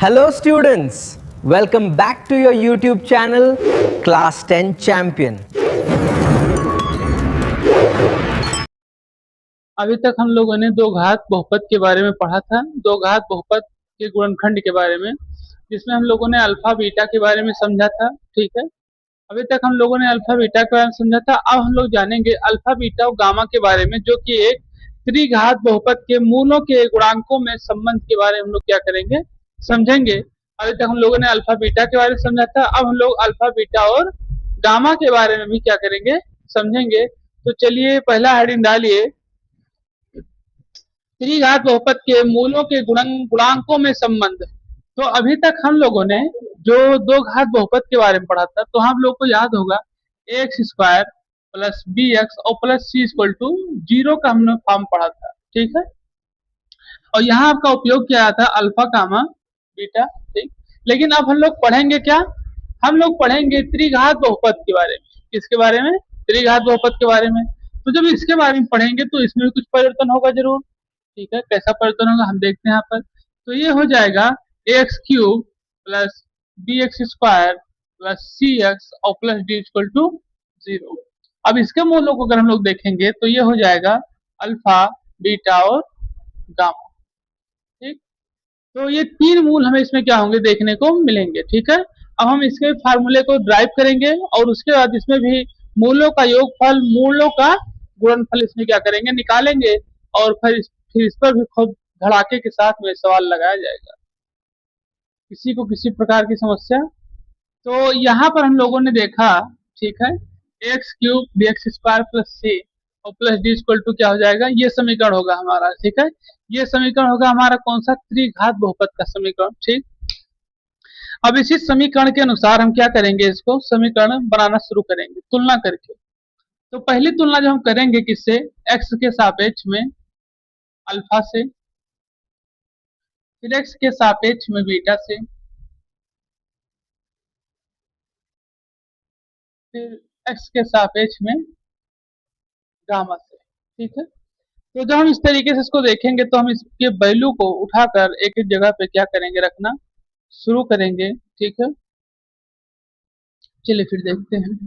Hello students, welcome back to your YouTube channel Class 10 Champion. अभी तक हम लोगों ने दो घात बहुपद के बारे में पढ़ा था। दो घात बहुपद के गुणनखंड के बारे में, जिसमें हम लोगों ने अल्फा बीटा के बारे में समझा था। ठीक है, अभी तक हम लोगों ने अल्फा बीटा के बारे में समझा था। अब हम लोग जानेंगे अल्फा बीटा और गामा के बारे में, जो कि एक त्रिघात बहुपद के मूलों के गुणांकों में संबंध के बारे में हम लोग क्या करेंगे, समझेंगे। अभी तक हम लोगों ने अल्फा बीटा के बारे में समझा था। अब हम लोग अल्फा बीटा और गामा के बारे में भी क्या करेंगे, समझेंगे। तो चलिए पहला हेडिंग डालिए, त्रिघात बहुपद के मूलों के गुणांकों में संबंध। तो अभी तक हम लोगों ने जो दो घात बहुपद के बारे में पढ़ा था, तो हम लोग को याद होगा x square plus B x और plus c equal to zero का हमने फॉर्म पढ़ा था। ठीक है, और यहाँ आपका उपयोग किया था अल्फा गामा बीटा। ठीक, लेकिन अब हम लोग पढ़ेंगे क्या, हम लोग पढ़ेंगे त्रिघात बहुपद के बारे में। किसके बारे में? त्रिघात बहुपद के बारे में। तो जब इसके बारे में पढ़ेंगे तो इसमें भी कुछ परिवर्तन होगा जरूर। ठीक है, कैसा परिवर्तन होगा हम देखते हैं यहाँ पर। तो ये हो जाएगा x cube plus B x square plus c x और plus d equal to zero. अब इसके मूलों को अगर हम लोग देखेंगे तो ये हो जाएगा अल्फा बीटा और गामा। ठीक, तो ये तीन मूल हमें इसमें क्या होंगे, देखने को मिलेंगे। ठीक है, अब हम इसके फार्मूले को ड्राइव करेंगे और उसके बाद इसमें भी मूलों का योगफल, मूलों का गुणनफल इसमें क्या करेंगे, निकालेंगे। और फिर इस पर भी खूब धड़ाके के साथ में सवाल लगाया जाएगा, किसी को किसी प्रकार की समस्या। तो यहाँ पर हम लोगों ने देखा, ठीक है, x cube b x square plus c और प्लस डी इक्वल टू क्या हो जाएगा, ये समीकरण होगा हमारा। ठीक है, ये समीकरण होगा हमारा कौन सा, त्रिघात बहुपद का समीकरण। ठीक, अब इसी समीकरण के अनुसार हम क्या करेंगे, इसको समीकरण बनाना शुरू करेंगे तुलना करके। तो पहली तुलना जो हम करेंगे किससे, एक्स के सापेक्ष में अल्फा से, फिर एक्स के सापेक्ष में बीटा से, फिर एक्स के सापेक्ष में गामा से। ठीक है, तो जब हम इस तरीके से इसको देखेंगे तो हम इसके वैल्यू को उठाकर एक एक जगह पे क्या करेंगे, रखना शुरू करेंगे। ठीक है, चलिए फिर देखते हैं।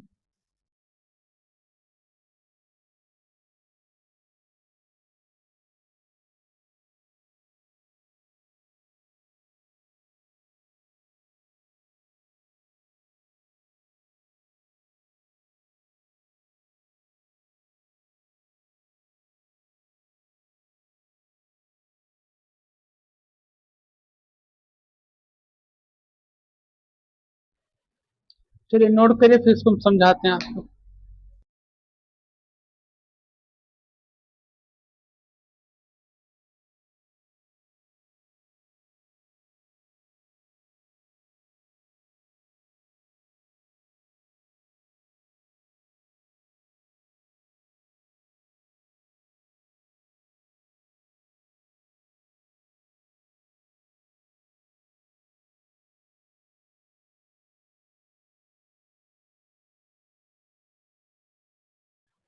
चलिए नोट करिए, फिर इसको हम समझाते हैं आपको।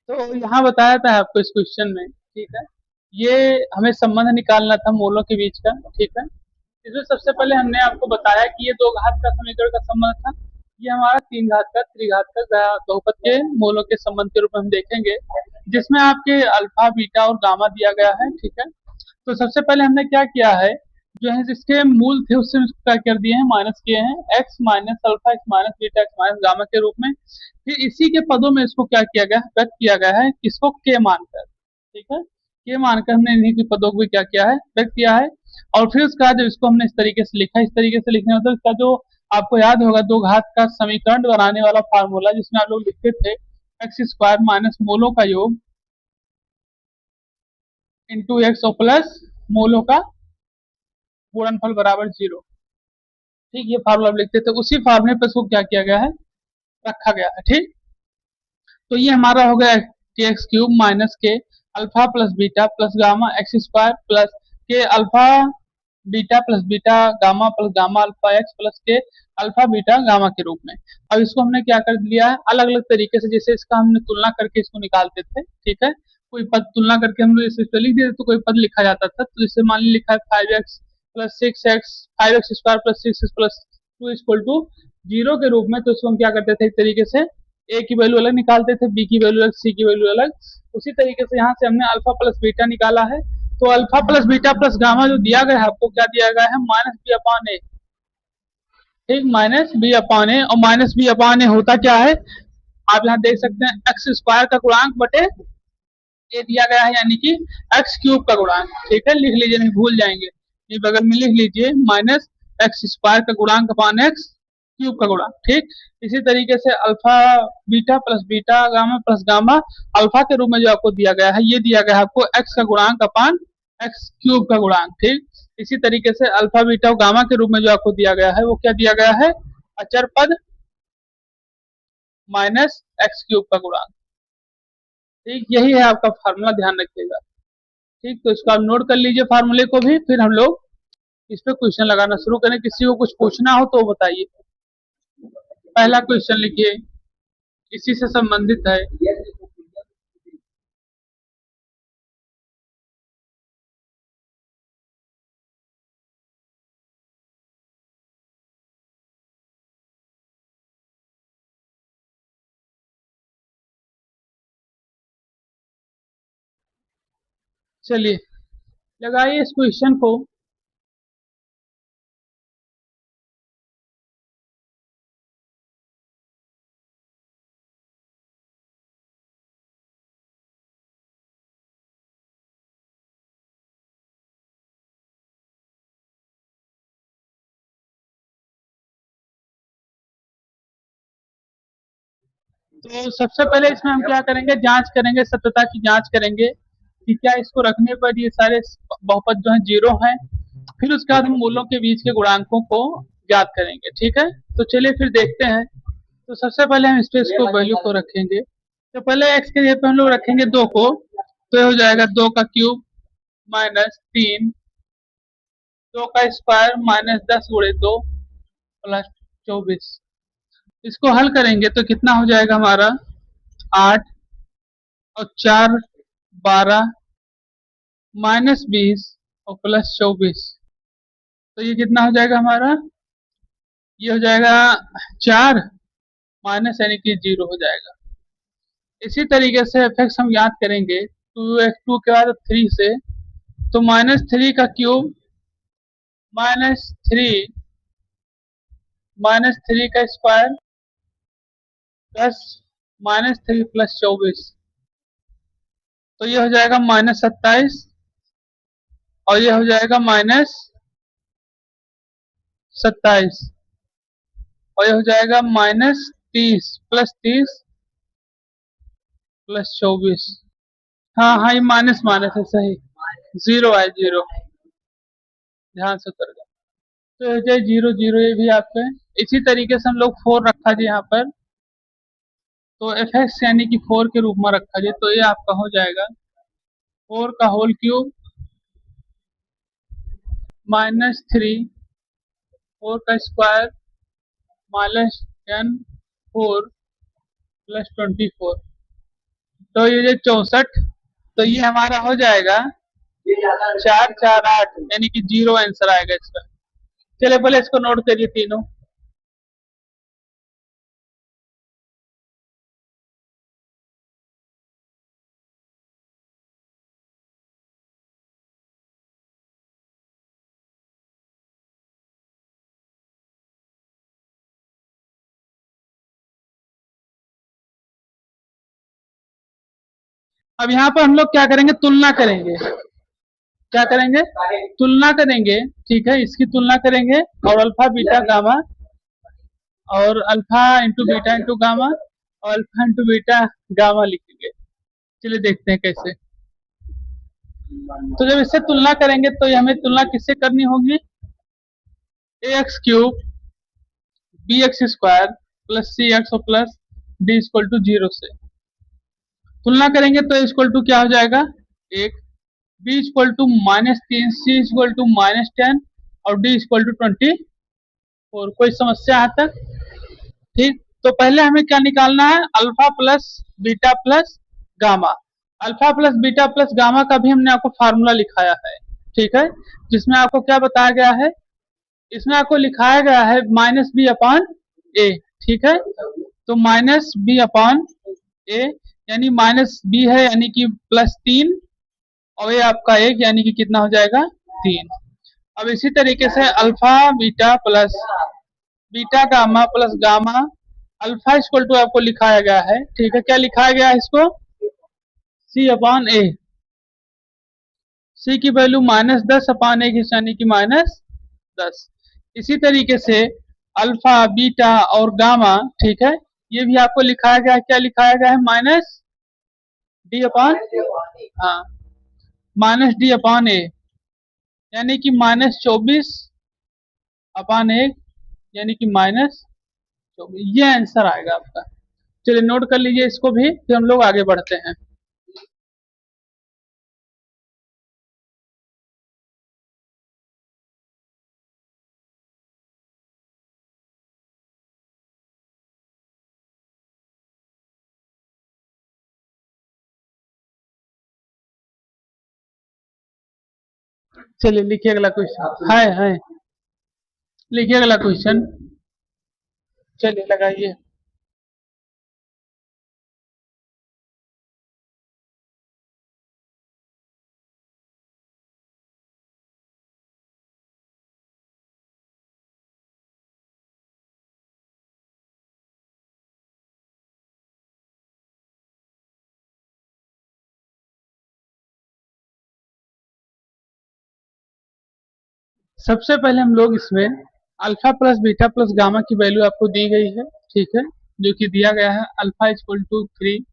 तो यहाँ बताया था आपको इस क्वेश्चन में। ठीक है, ये हमें संबंध निकालना था मूलों के बीच का। ठीक है, इसमें सबसे पहले हमने आपको बताया कि ये दो घात का समीकरण का संबंध था, ये हमारा तीन घात का त्रिघात का बहुपद के मूलों के संबंध के रूप में हम देखेंगे, जिसमें आपके अल्फा बीटा और गामा दिया गया है। ठीक है, तो सबसे पहले हमने क्या किया है, जो है जिसके मूल थे उससे उसको क्या कर दिए हैं, माइनस किए हैं, x minus alpha x minus beta x minus gamma के रूप में। फिर इसी के पदों में इसको क्या किया गया, व्यक्त किया गया है, किसको, के मानकर। ठीक है, के मानकर हमने इन्हीं के पदों को भी क्या किया है, व्यक्त किया है। और फिर उसका जब इसको हमने इस तरीके से लिखा, इस तरीके से लिखने मतलब इसका जो आपको याद होगा दो घात का समीकरण बनाने वाला फार्मूला, जिसमें आप लोग लिखते थे एक्स स्क्वायर माइनस मूलों का योग इंटू एक्स और प्लस मूलों का गुणनफल बराबर जीरो। ठीक, ये फार्मूला लिखते थे, उसी फार्मूले पर इसको क्या किया गया है, रखा गया है। ठीक, तो ये हमारा हो गया k x cube minus k alpha plus beta plus gamma x square plus k alpha beta plus beta gamma plus gamma alpha x plus k alpha beta gamma के रूप में। अब इसको हमने क्या कर लिया है, अलग अलग तरीके से, जैसे इसका हमने तुलना करके इसको निकालते थे। ठीक है, कोई पद तुलना करके हम लोग इसे लिख देते तो कोई पद लिखा जाता था। तो जैसे मान ली लिखा है 5x plus 6x 5x square plus 6x plus 2 equal to 0 के रूप में। तो इसको हम क्या करते थे, एक तरीके से a की वैल्यू अलग निकालते थे, b की वैल्यू अलग, c की वैल्यू अलग। उसी तरीके से यहाँ से हमने अल्फा प्लस बीटा निकाला है। तो alpha plus beta plus gamma जो दिया गया है आपको, क्या दिया गया है, माइनस बी अपॉन ए। ठीक, माइनस बी अपॉन ए, और माइनस बी अपॉन ए होता क्या है, आप यहाँ देख सकते हैं एक्स स्क्वायर का गुणांक बटे ए दिया गया है, यानी कि एक्स क्यूब का गुणांक। ठीक है, लिख लीजिए, नहीं भूल जाएंगे, ये बगल में लिख लीजिए, माइनस एक्स स्क्वायर का गुणांक अपॉन एक्स क्यूब का गुणांक। ठीक, इसी तरीके से alpha beta gamma plus gamma alpha के रूप में जो आपको दिया गया है, ये दिया गया है आपको एक्स का गुणांक अपॉन एक्स क्यूब का गुणांक। ठीक, इसी तरीके से अल्फा बीटा और गामा के रूप में जो आपको दिया गया है, वो क्या दिया गया है, अचर पद माइनस एक्स क्यूब का गुणांक। ठीक, यही है आपका फार्मूला, ध्यान रखिएगा। ठीक, तो इसको आप नोट कर लीजिए फार्मूले को भी, फिर हम लोग इस पे क्वेश्चन लगाना शुरू करें। किसी को कुछ पूछना हो तो बताइए। पहला क्वेश्चन लिखिए, इसी से संबंधित है। चलिए लगाइए इस क्वेश्चन को। तो सबसे पहले इसमें हम क्या करेंगे, जांच करेंगे, सत्यता की जांच करेंगे कि क्या इसको रखने पर ये सारे बहुपद जो है जीरो हैं। फिर उसके बाद हम मूलों के बीच के गुणांकों को ज्ञात करेंगे। ठीक है, तो चलिए फिर देखते हैं। तो सबसे पहले हम इस पे इसको वैल्यू को रखेंगे। तो पहले x के जगह पे हम लोग रखेंगे 2 को, तो ये हो जाएगा 2 का क्यूब माइनस 3, 2 का स्क्वायर माइनस 10 गुणे 2 प्लस 24। इसको हल करेंगे तो कितना हो जाएगा हमारा, 8 और 4 12 माइनस 20 और प्लस 24। तो ये कितना हो जाएगा हमारा, ये हो जाएगा 4 माइनस यानी कि 0 हो जाएगा। इसी तरीके से एफ एक्स हम याद करेंगे 2 के बाद 3 से, तो माइनस 3 का क्यूब माइनस 3 का स्क्वायर प्लस माइनस 3 प्लस 24। तो ये हो जाएगा माइनस 27 और ये हो जाएगा माइनस 27 और ये हो जाएगा माइनस 30 प्लस 24। हाँ हाँ, ये माइनस माइनस है, सही, 0 है, 0, ध्यान से उतर गया। तो हो जाए 0 0, ये भी आपके। इसी तरीके से हम लोग 4 रखा जी यहाँ पर, तो एफ एक्स यानी कि 4 के रूप में रखा जाए, तो ये आपका हो जाएगा 4 का होल क्यूब माइनस 3, 4 का स्क्वायर माइनस 10 4 प्लस 24। तो ये 64, तो ये हमारा हो जाएगा 4 4 8, यानी कि 0 आंसर आएगा इसका। चलिए पहले इसको नोट करिए तीनों। अब यहाँ पर हम लोग क्या करेंगे, तुलना करेंगे। क्या करेंगे, तुलना करेंगे। ठीक है, इसकी तुलना करेंगे और अल्फा बीटा गामा और alpha into beta into gamma और अल्फा इंटू बीटा गामा लिखेंगे। चलिए देखते हैं कैसे। तो जब इससे तुलना करेंगे तो ये हमें तुलना किससे करनी होगी, a x cube b x square plus c x और प्लस डी इक्वल टू 0 से तुलना करेंगे। तो इक्वल टू क्या हो जाएगा, 1, b equal to -3, c equal to -10 और डी इक्वल टू 24। कोई समस्या यहाँ तक? ठीक, तो पहले हमें क्या निकालना है, alpha plus beta plus gamma. Alpha plus beta plus gamma का भी हमने आपको फार्मूला लिखाया है। ठीक है, जिसमें आपको क्या बताया गया है, इसमें आपको लिखाया गया है माइनस बी अपॉन ए। ठीक है, तो माइनस बी अपॉन ए यानी माइनस बी है यानी कि +3 और ये आपका एक यानी कि कितना हो जाएगा 3। अब इसी तरीके से alpha beta plus beta gamma plus gamma alpha equal to आपको लिखाया गया है। ठीक है, क्या लिखाया गया है इसको, सी अपॉन ए। सी की वैल्यू -10 अपॉन ए यानी कि -10। इसी तरीके से अल्फा बीटा और गामा, ठीक है, ये भी आपको लिखाया गया है, क्या लिखाया गया है, -d अपॉन, हाँ, -d अपॉन ए यानी कि -24 अपॉन 1 यानी कि -24। ये आंसर आएगा आपका। चलिए नोट कर लीजिए इसको भी, फिर हम लोग आगे बढ़ते हैं। चलिए लिखिए अगला क्वेश्चन, है लिखिए अगला क्वेश्चन। चलिए लगाइए। सबसे पहले हम लोग इसमें alpha plus beta plus gamma की वैल्यू आपको दी गई है। ठीक है, जो कि दिया गया है अल्फा इक्वल टू 3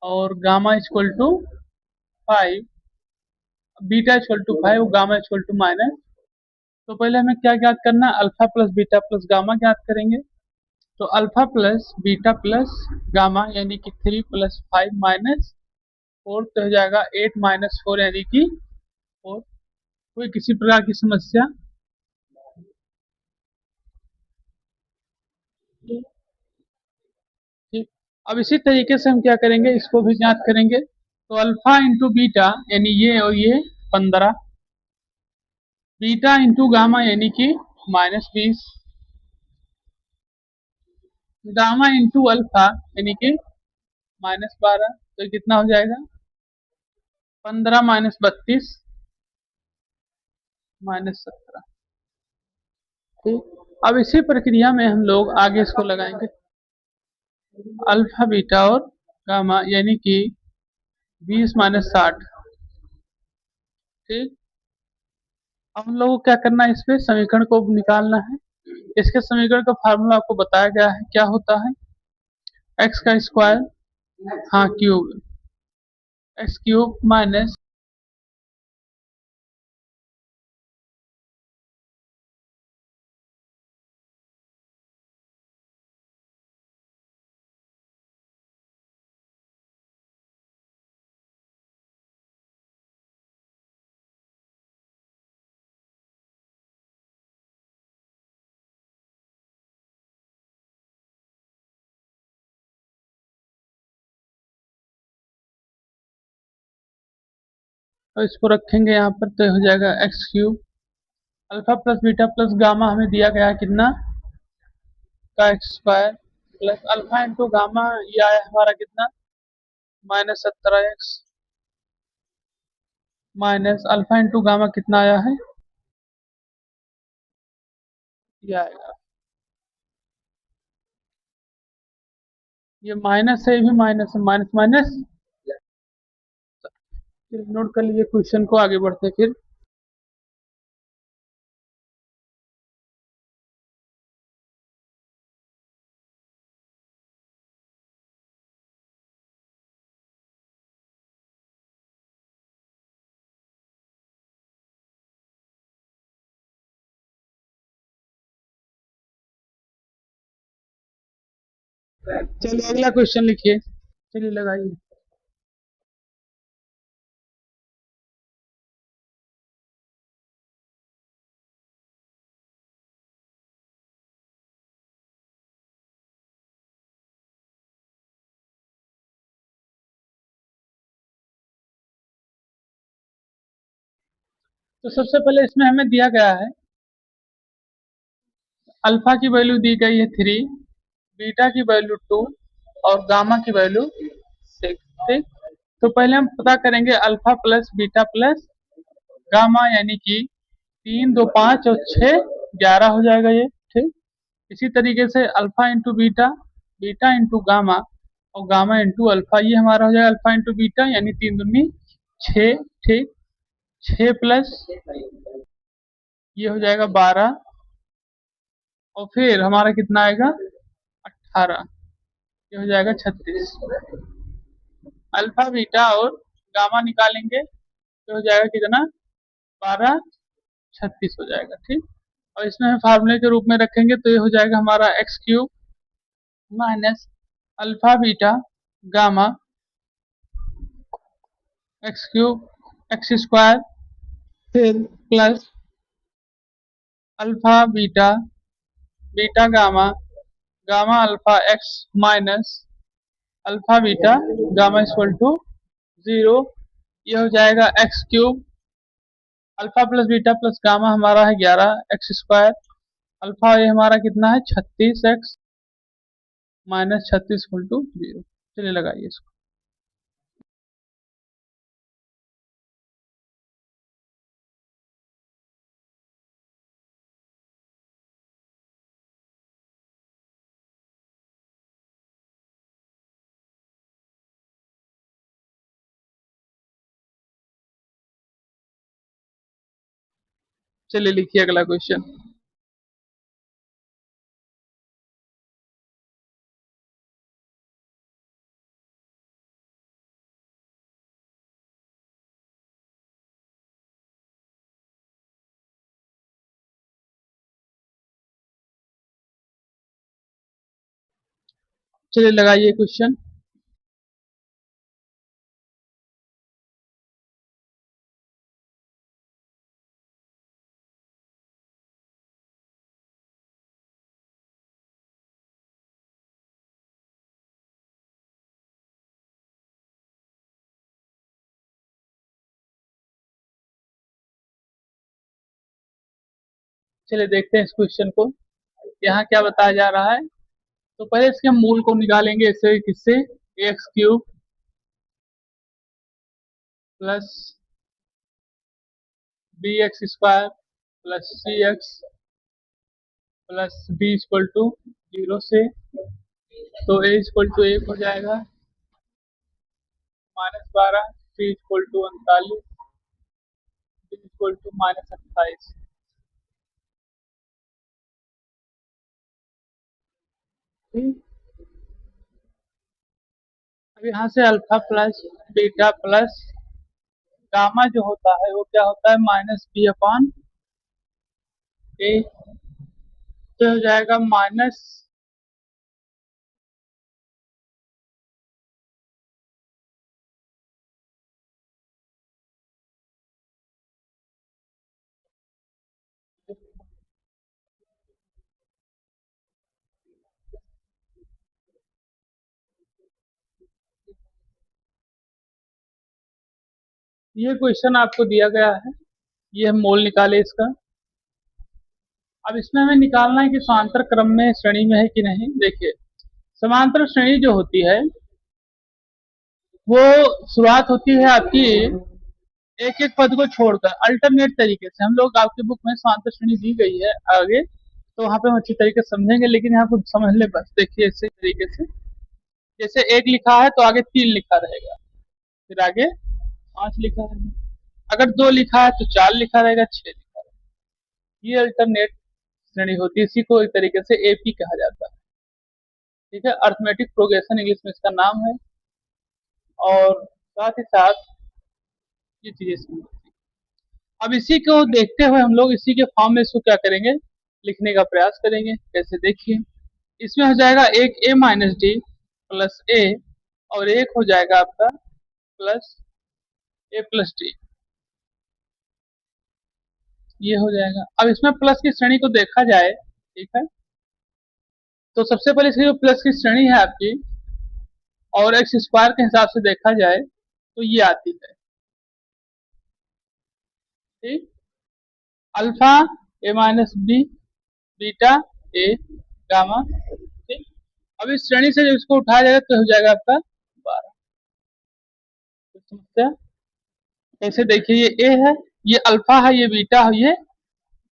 और gamma equal to 5, beta equal to 5 gamma equal to minus. तो पहले हमें क्या ज्ञात करना है, alpha plus beta plus gamma ज्ञात करेंगे। तो alpha plus beta plus gamma यानी कि 3 प्लस 5 माइनस 4 तो हो जाएगा 8 माइनस 4 यानी कि 4। कोई किसी प्रकार की समस्या, ठीक। अब इसी तरीके से हम क्या करेंगे, इसको भी ज्ञात करेंगे। तो अल्फा इंटू बीटा यानी ये और ये 15, बीटा इंटू गामा यानी कि -20, गामा इंटू अल्फा यानी कि -12। तो कितना हो जाएगा, 15 माइनस 32 -17। ठीक, अब इसी प्रक्रिया में हम लोग आगे इसको लगाएंगे, अल्फा बीटा और गामा यानी कि 20 माइनस 60। ठीक, अब हम लोग को क्या करना है, इस पे समीकरण को निकालना है। इसके समीकरण का फार्मूला आपको बताया गया है, क्या होता है, एक्स का स्क्वायर, हाँ क्यूब, एक्स क्यूब माइनस, और इसको रखेंगे यहाँ पर तो हो जाएगा x cube. Alpha plus beta plus gamma हमें दिया गया है कितना, का square plus alpha into gamma, ये आया हमारा कितना, -17x minus alpha into gamma कितना आया है, ये आएगा, ये माइनस है, ये भी माइनस है, माइनस माइनस। फिर नोट कर लीजिए क्वेश्चन को, आगे बढ़ते फिर। चलिए अगला क्वेश्चन लिखिए, चलिए लगाइए। तो सबसे पहले इसमें हमें दिया गया है अल्फा की वैल्यू दी गई है 3, बीटा की वैल्यू 2 और गामा की वैल्यू 6। ठीक, तो पहले हम पता करेंगे alpha plus beta plus gamma, यानी कि 3 2 5 और 6 11 हो जाएगा ये। ठीक, इसी तरीके से alpha into beta, beta into gamma और गामा इंटू अल्फा, ये हमारा हो जाएगा अल्फा इंटू बीटा यानी 3 दूनी 6। ठीक, 6 प्लस ये हो जाएगा 12 और फिर हमारा कितना आएगा 18, ये हो जाएगा 36। अल्फा बीटा और गामा निकालेंगे तो हो जाएगा कितना 12 36 हो जाएगा। ठीक, और इसमें हम फार्मूले के रूप में रखेंगे तो ये हो जाएगा हमारा x cube minus alpha beta gamma x cube x square फिर plus alpha beta beta gamma gamma alpha x minus alpha beta gamma equal to 0। ये हो जाएगा x cube alpha plus beta plus gamma हमारा है 11 x square, alpha ये हमारा कितना है 36 एक्स माइनस 36 इक्वल टू 0। चलिए लगाइए इसको। चलिए लिखिए अगला क्वेश्चन। चलिए लगाइए क्वेश्चन। चलिए देखते हैं इस क्वेश्चन को, यहाँ क्या बताया जा रहा है। तो पहले इसके हम मूल को निकालेंगे, इससे किससे x cube plus B x square plus c x plus b equal to 0 से, तो ए इक्वल टू 1 हो जाएगा -12, c equal to 39, d equal to -28। अब यहाँ से alpha plus beta plus gamma जो होता है वो क्या होता है -b/a, तो हो जाएगा माइनस ये क्वेश्चन आपको दिया गया है, ये हम मोल निकाले इसका। अब इसमें हमें निकालना है कि समांतर क्रम में श्रेणी में है कि नहीं। देखिए समांतर श्रेणी जो होती है वो शुरुआत होती है आपकी एक एक पद को छोड़कर अल्टरनेट तरीके से। हम लोग आपकी बुक में समांतर श्रेणी दी गई है आगे, तो वहाँ पे हम अच्छी तरीके से समझेंगे, लेकिन यहाँ कुछ समझ ले बस। देखिए इसी तरीके से, जैसे 1 लिखा है तो आगे 3 लिखा रहेगा, फिर आगे 5 लिखा रहेगा, अगर 2 लिखा है तो 4 लिखा रहेगा, 6 लिखा रहेगा। ये अल्टरनेट श्रेणी होती है, इसी को एक तरीके से एपी कहा जाता है। ठीक है, अर्थमेटिक प्रोग्रेशन इंग्लिश में इसका नाम है। और साथ ही साथ ये चीजें समझ। अब इसी को देखते हुए हम लोग इसी के फॉर्म में इसको क्या करेंगे, लिखने का प्रयास करेंगे। कैसे, देखिए इसमें हो जाएगा एक a माइनस डी प्लस ए और एक हो जाएगा आपका प्लस ए प्लस डी, ये हो जाएगा। अब इसमें प्लस की श्रेणी को देखा जाए, ठीक है, तो सबसे पहले इसकी जो प्लस की श्रेणी है आपकी और एक्स स्क्वायर के हिसाब से देखा जाए तो ये आती है। ठीक, alpha a minus b beta a gamma, ठीक। अब इस श्रेणी से जब इसको उठाया जाएगा तो हो जाएगा आपका 12। समझते हैं? कैसे? देखिए ये ए है, ये अल्फा है, ये बीटा है, ये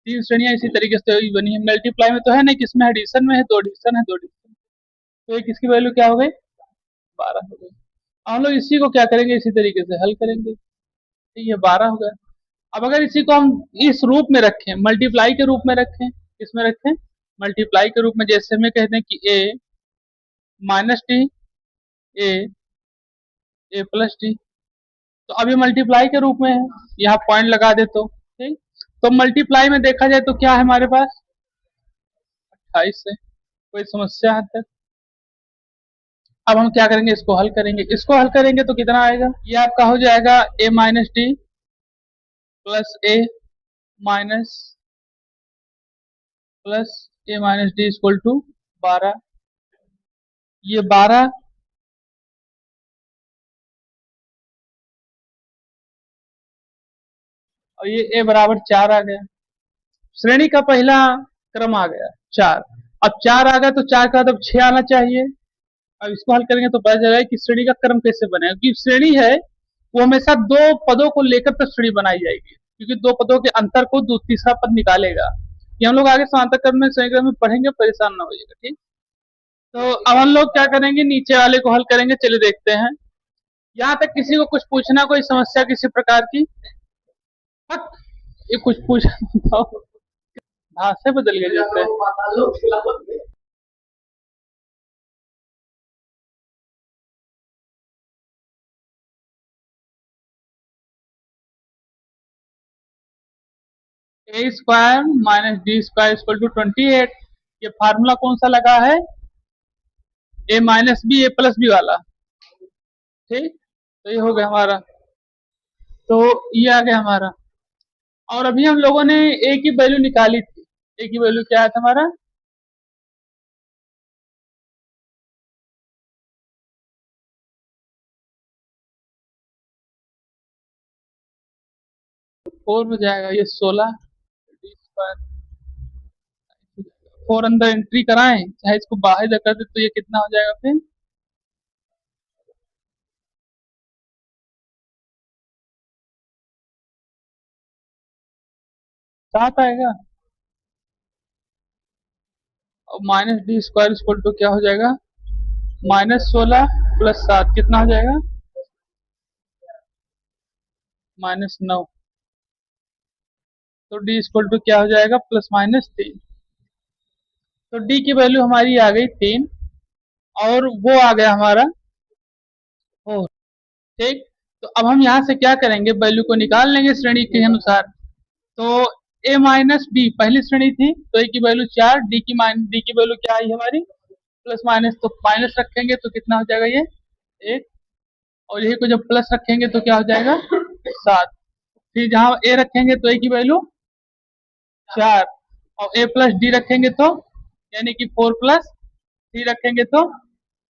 तीन श्रेणियां इसी तरीके से बनी है। मल्टीप्लाई में तो है नहीं, किसमें एडिशन में है, दो एडिशन है, दो एडिशन। तो ये किसकी वैल्यू क्या हो गई? 12 हो गई। हम लोग इसी को क्या करेंगे, इसी तरीके से हल करेंगे। ठीक है, 12 हो गया। अब अगर इसी को हम इस रूप में रखें, मल्टीप्लाई के रूप में रखें, किसमें रखें? मल्टीप्लाई के रूप में। जैसे हमें कहते हैं कि ए माइनस डी, ए ए प्लस डी, तो अभी मल्टीप्लाई के रूप में है, यहाँ पॉइंट लगा दे तो ठीक। तो मल्टीप्लाई में देखा जाए तो क्या है हमारे पास? 28 से। कोई समस्या है तक? अब हम क्या करेंगे, इसको हल करेंगे। इसको हल करेंगे तो कितना आएगा? ये आपका हो जाएगा a minus d plus a minus plus a minus d equal to 12। ये 12 और ये ए बराबर 4 आ गया। श्रेणी का पहला क्रम आ गया 4। अब 4 आ गया तो 4 का अब 6 आना चाहिए। अब इसको हल करेंगे तो पता चलेगा कि श्रेणी का क्रम कैसे बनेगा, क्योंकि श्रेणी है वो हमेशा दो पदों को लेकर तब श्रेणी बनाई जाएगी, क्योंकि दो पदों के अंतर को तीसरा पद निकालेगा। ये हम लोग आगे समांतर क्रम में श्रेणी क्रम में पढ़ेंगे, परेशान ना होइएगा, ठीक। तो अब हम लोग क्या करेंगे, नीचे वाले को हल करेंगे। चलिए देखते हैं। यहाँ तक किसी को कुछ पूछना, कोई समस्या किसी प्रकार की? हट, ये कुछ पूछ भाषा बदल गया जैसे। A square minus d square equal to 28। ये फार्मूला कौन सा लगा है? A minus B A plus b वाला, ठीक। तो ये हो गया हमारा, तो ये आ गया हमारा। और अभी हम लोगों ने ए की वैल्यू निकाली थी। ए की वैल्यू क्या है हमारा? फोर हो जाएगा, ये 16 डी स्क्वायर। फोर अंदर एंट्री कराएं चाहे इसको बाहर जा कर दे तो ये कितना हो जाएगा फिर? 7 आएगा। और minus d square equal to क्या हो जाएगा? -16 प्लस 7 कितना हो जाएगा? -9। तो डी इक्वल टू क्या हो जाएगा? +-3। तो डी की वैल्यू हमारी आ गई 3, और वो आ गया हमारा 4, ठीक। तो अब हम यहाँ से क्या करेंगे, वैल्यू को निकाल लेंगे श्रेणी के अनुसार। तो ए माइनस डी पहली श्रेणी थी, तो ए की वैल्यू 4, डी की वैल्यू क्या आई हमारी? प्लस माइनस, तो माइनस रखेंगे तो कितना हो जाएगा? ये 1। और यही को जब प्लस रखेंगे तो क्या हो जाएगा? 7। फिर जहाँ ए रखेंगे तो ए की वैल्यू 4, और ए प्लस डी रखेंगे तो यानी कि 4 + 3 रखेंगे तो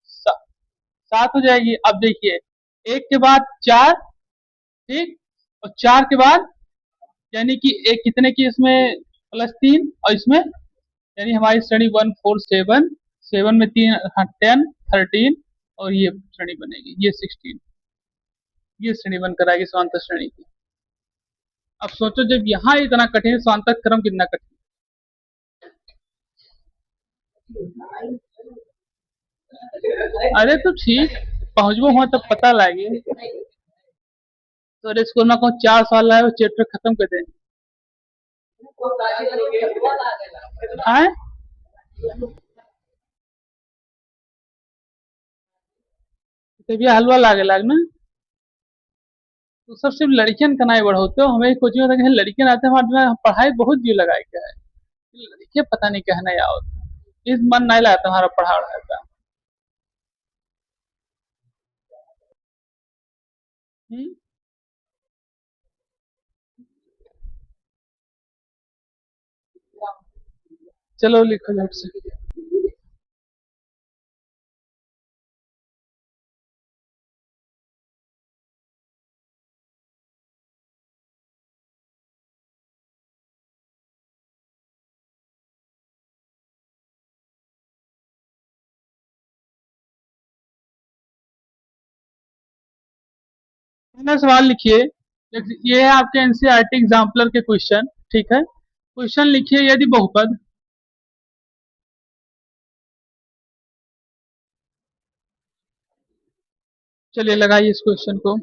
7 हो जाएगी। अब देखिए, एक के बाद 4, ठीक, और 4 के बाद यानी कि एक कितने की इसमें? +3, और इसमें यानी हमारी श्रेणी 1 4 7, 7 में 3 10 13, और ये श्रेणी बनेगी, ये 16। ये श्रेणी बनकर आएगी समांतर श्रेणी की। अब सोचो जब यहाँ इतना कठिन, समांतर क्रम कितना कठिन। अरे तो ठीक, पहुंचबो हुआ तब पता लगे। तो स्कूल में कहूँ 4 साल लाए वो चैप्टर खत्म कर दें। आए? तो भी हलवा लागे लाग ना। तो सब सिर्फ लड़कियन का नहीं बढ़ोते हो, हमें कोचिंग में लड़कियन आते हैं, हमारे दिमाग पढ़ाई बहुत जी लगाए क्या है। लड़के पता नहीं कहना या होता, इस मन नहीं लगता हमारा पढ़ा रहता। हम्म। चलो लिखो झट से। पहला सवाल लिखिए, ये है आपके एनसीईआरटी एग्जाम्पलर के क्वेश्चन, ठीक है। क्वेश्चन लिखिए, यदि बहुपद चलिए लगाइए इस क्वेश्चन को।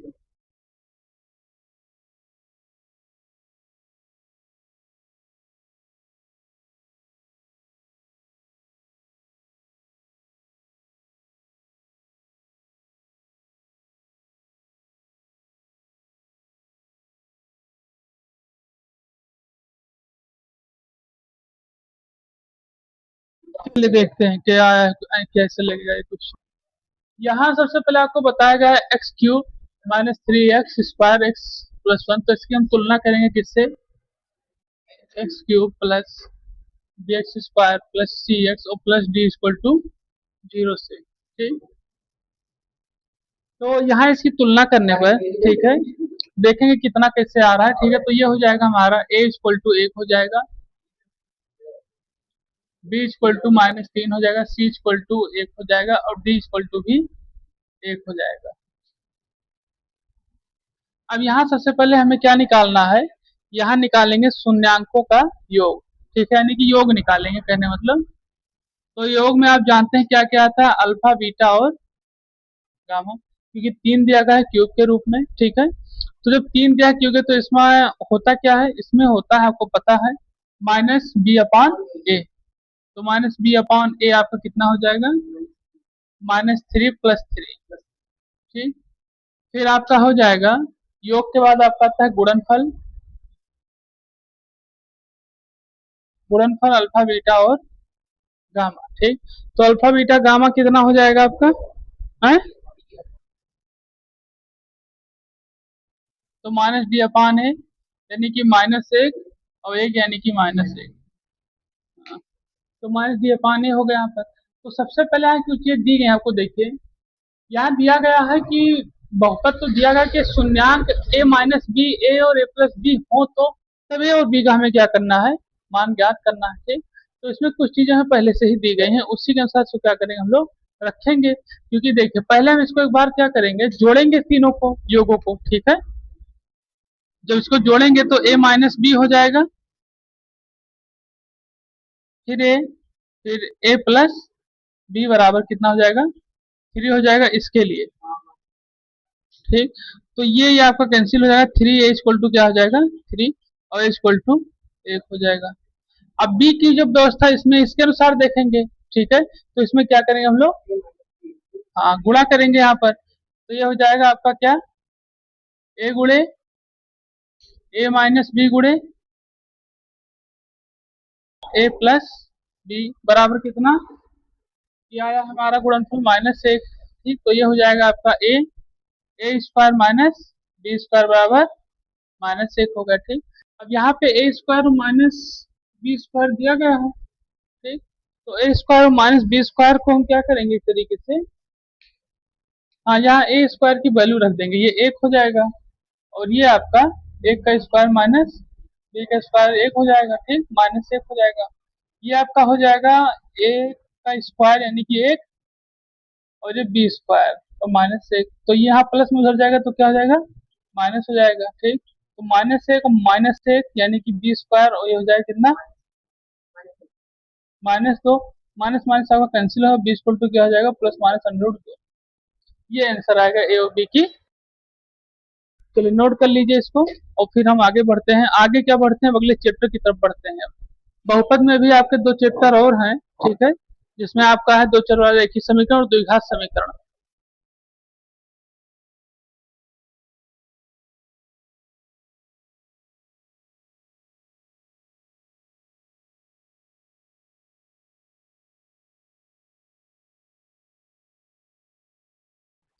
चलिए देखते हैं क्या कैसे लगेगा ये क्वेश्चन। यहाँ सबसे पहले आपको बताया गया है x cube minus three x square x plus one, तो इसकी हम तुलना करेंगे किससे, x cube plus B x square plus c x और plus d equal to zero से, ठीक। तो यहाँ इसकी तुलना करने पर, ठीक है, देखेंगे कितना कैसे आ रहा है, ठीक है। तो ये हो जाएगा हमारा ए इक्वल टू एक हो जाएगा, बी इक्वल टू माइनस तीन हो जाएगा, सी इक्वल टू एक हो जाएगा और डी इक्वल टू भी एक हो जाएगा। अब यहाँ सबसे पहले हमें क्या निकालना है, यहाँ निकालेंगे शून्यांकों का योग, ठीक है, यानी कि योग निकालेंगे कहने मतलब। तो योग में आप जानते हैं क्या क्या आता है, अल्फा बीटा और गामा, क्योंकि तीन दिया गया है क्यूब के रूप में, ठीक है। तो जब तीन दिया क्यूब है तो इसमें होता क्या है, इसमें होता है आपको पता है माइनस बी अपॉन ए। तो माइनस बी अपॉन ए आपका कितना हो जाएगा, माइनस थ्री प्लस थ्री, ठीक। फिर आपका हो जाएगा योग के बाद आपका आता है गुणनफल, गुणनफल अल्फा बीटा और गामा, ठीक। तो अल्फा बीटा गामा कितना हो जाएगा आपका है, तो माइनस डी अपान है यानी कि माइनस एक और एक यानी कि माइनस एक, तो माइनस डी अपान ए हो गया यहाँ पर। तो सबसे पहले यहाँ कुछ चीज दी गई आपको, देखिए यहाँ दिया गया है कि बहुपद तो दिया गया कि शून्यांक ए माइनस बी ए और ए प्लस बी हो तो तब ए और बी का हमें क्या करना है, मान ज्ञात करना है, ठीक। तो इसमें कुछ चीजें हमें पहले से ही दी गई हैं, उसी के अनुसार इसको क्या करेंगे हम लोग रखेंगे, क्योंकि देखिए पहले हम इसको एक बार क्या करेंगे, जोड़ेंगे तीनों को योगों को, ठीक है। जब इसको जोड़ेंगे तो ए माइनस बी हो जाएगा, फिर ए, फिर ए प्लस बी बराबर कितना हो जाएगा, थ्री हो जाएगा इसके लिए, ठीक। तो ये आपका कैंसिल हो जाएगा, थ्री ए इक्वल टू क्या हो जाएगा थ्री और ए इक्वल टू एक हो जाएगा। अब बी की जो व्यवस्था इसमें इसके अनुसार देखेंगे, ठीक है। तो इसमें क्या करेंगे हम लोग, हाँ गुणा करेंगे यहाँ पर, तो ये हो जाएगा आपका क्या, ए गुणे ए माइनस बी गुणे ए प्लस बी बराबर कितना, ये आया हमारा गुणनफल माइनस एक, ठीक। तो ये हो जाएगा आपका ए स्क्वायर माइनस बी स्क्वायर बराबर माइनस एक हो गया, ठीक। अब यहाँ पे ए स्क्वायर माइनस बी स्क्वायर दिया गया है, ठीक। तो ए स्क्वायर माइनस बी स्क्वायर को हम क्या करेंगे इस तरीके से, हाँ यहाँ ए स्क्वायर की वैल्यू रख देंगे, ये एक हो जाएगा और ये आपका एक का स्क्वायर माइनस बी का स्क्वायर एक हो जाएगा, ठीक, माइनस एक हो जाएगा। ये आपका हो जाएगा ए का स्क्वायर यानी कि एक और ये बी स्क्वायर और माइनस एक, तो ये यहाँ प्लस में उधर जाएगा तो क्या हो जाएगा माइनस हो जाएगा, ठीक। तो माइनस एक और माइनस एक यानी कि बी स्क्वायर और ये हो जाएगा कितना माइनस दो, माइनस माइनस आपका कैंसिल होगा, बी इक्वल टू क्या हो जाएगा प्लस माइनस अंडर रूट दो, ये आंसर आएगा ए और बी की। चलिए नोट कर लीजिए इसको और फिर हम आगे बढ़ते हैं, आगे क्या बढ़ते हैं, अगले चैप्टर की तरफ बढ़ते हैं। बहुपद में भी आपके दो चैप्टर और हैं, ठीक है, जिसमें आपका है दो चर वाला रेखीय समीकरण और द्विघात समीकरण।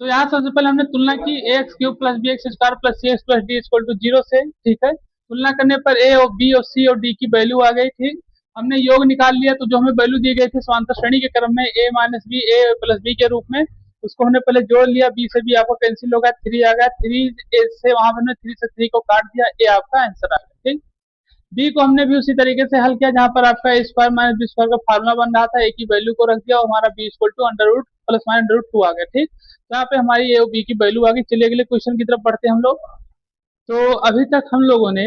तो यहाँ सबसे पहले हमने तुलना की a x cube plus B x square plus c x plus d equal to zero से, ठीक है। तुलना करने पर ए और बी और सी और डी की वैल्यू आ गई, ठीक। हमने योग निकाल लिया, तो जो हमें वैल्यू दी गई थी समांतर श्रेणी के क्रम में ए माइनस बी ए प्लस बी के रूप में, उसको हमने पहले जोड़ लिया, बी से बी आपका कैंसिल हो गया, थ्री आ गया, थ्री से वहां पर हमने थ्री से थ्री को काट दिया, ए आपका आंसर आ गया, ठीक। बी को हमने भी उसी तरीके से हल किया, जहां पर आपका ए स्क्वायर माइनस बी स्क्वायर का फार्मूला बन रहा था, ए की वैल्यू को रख दिया और हमारा b equal to under root plus minus root 2 आ गया। ठीक, तो यहाँ पे हमारी ए और बी की वैल्यू आ गई। चलिए अगले क्वेश्चन की तरफ बढ़ते हैं हम लोग। तो अभी तक हम लोगों ने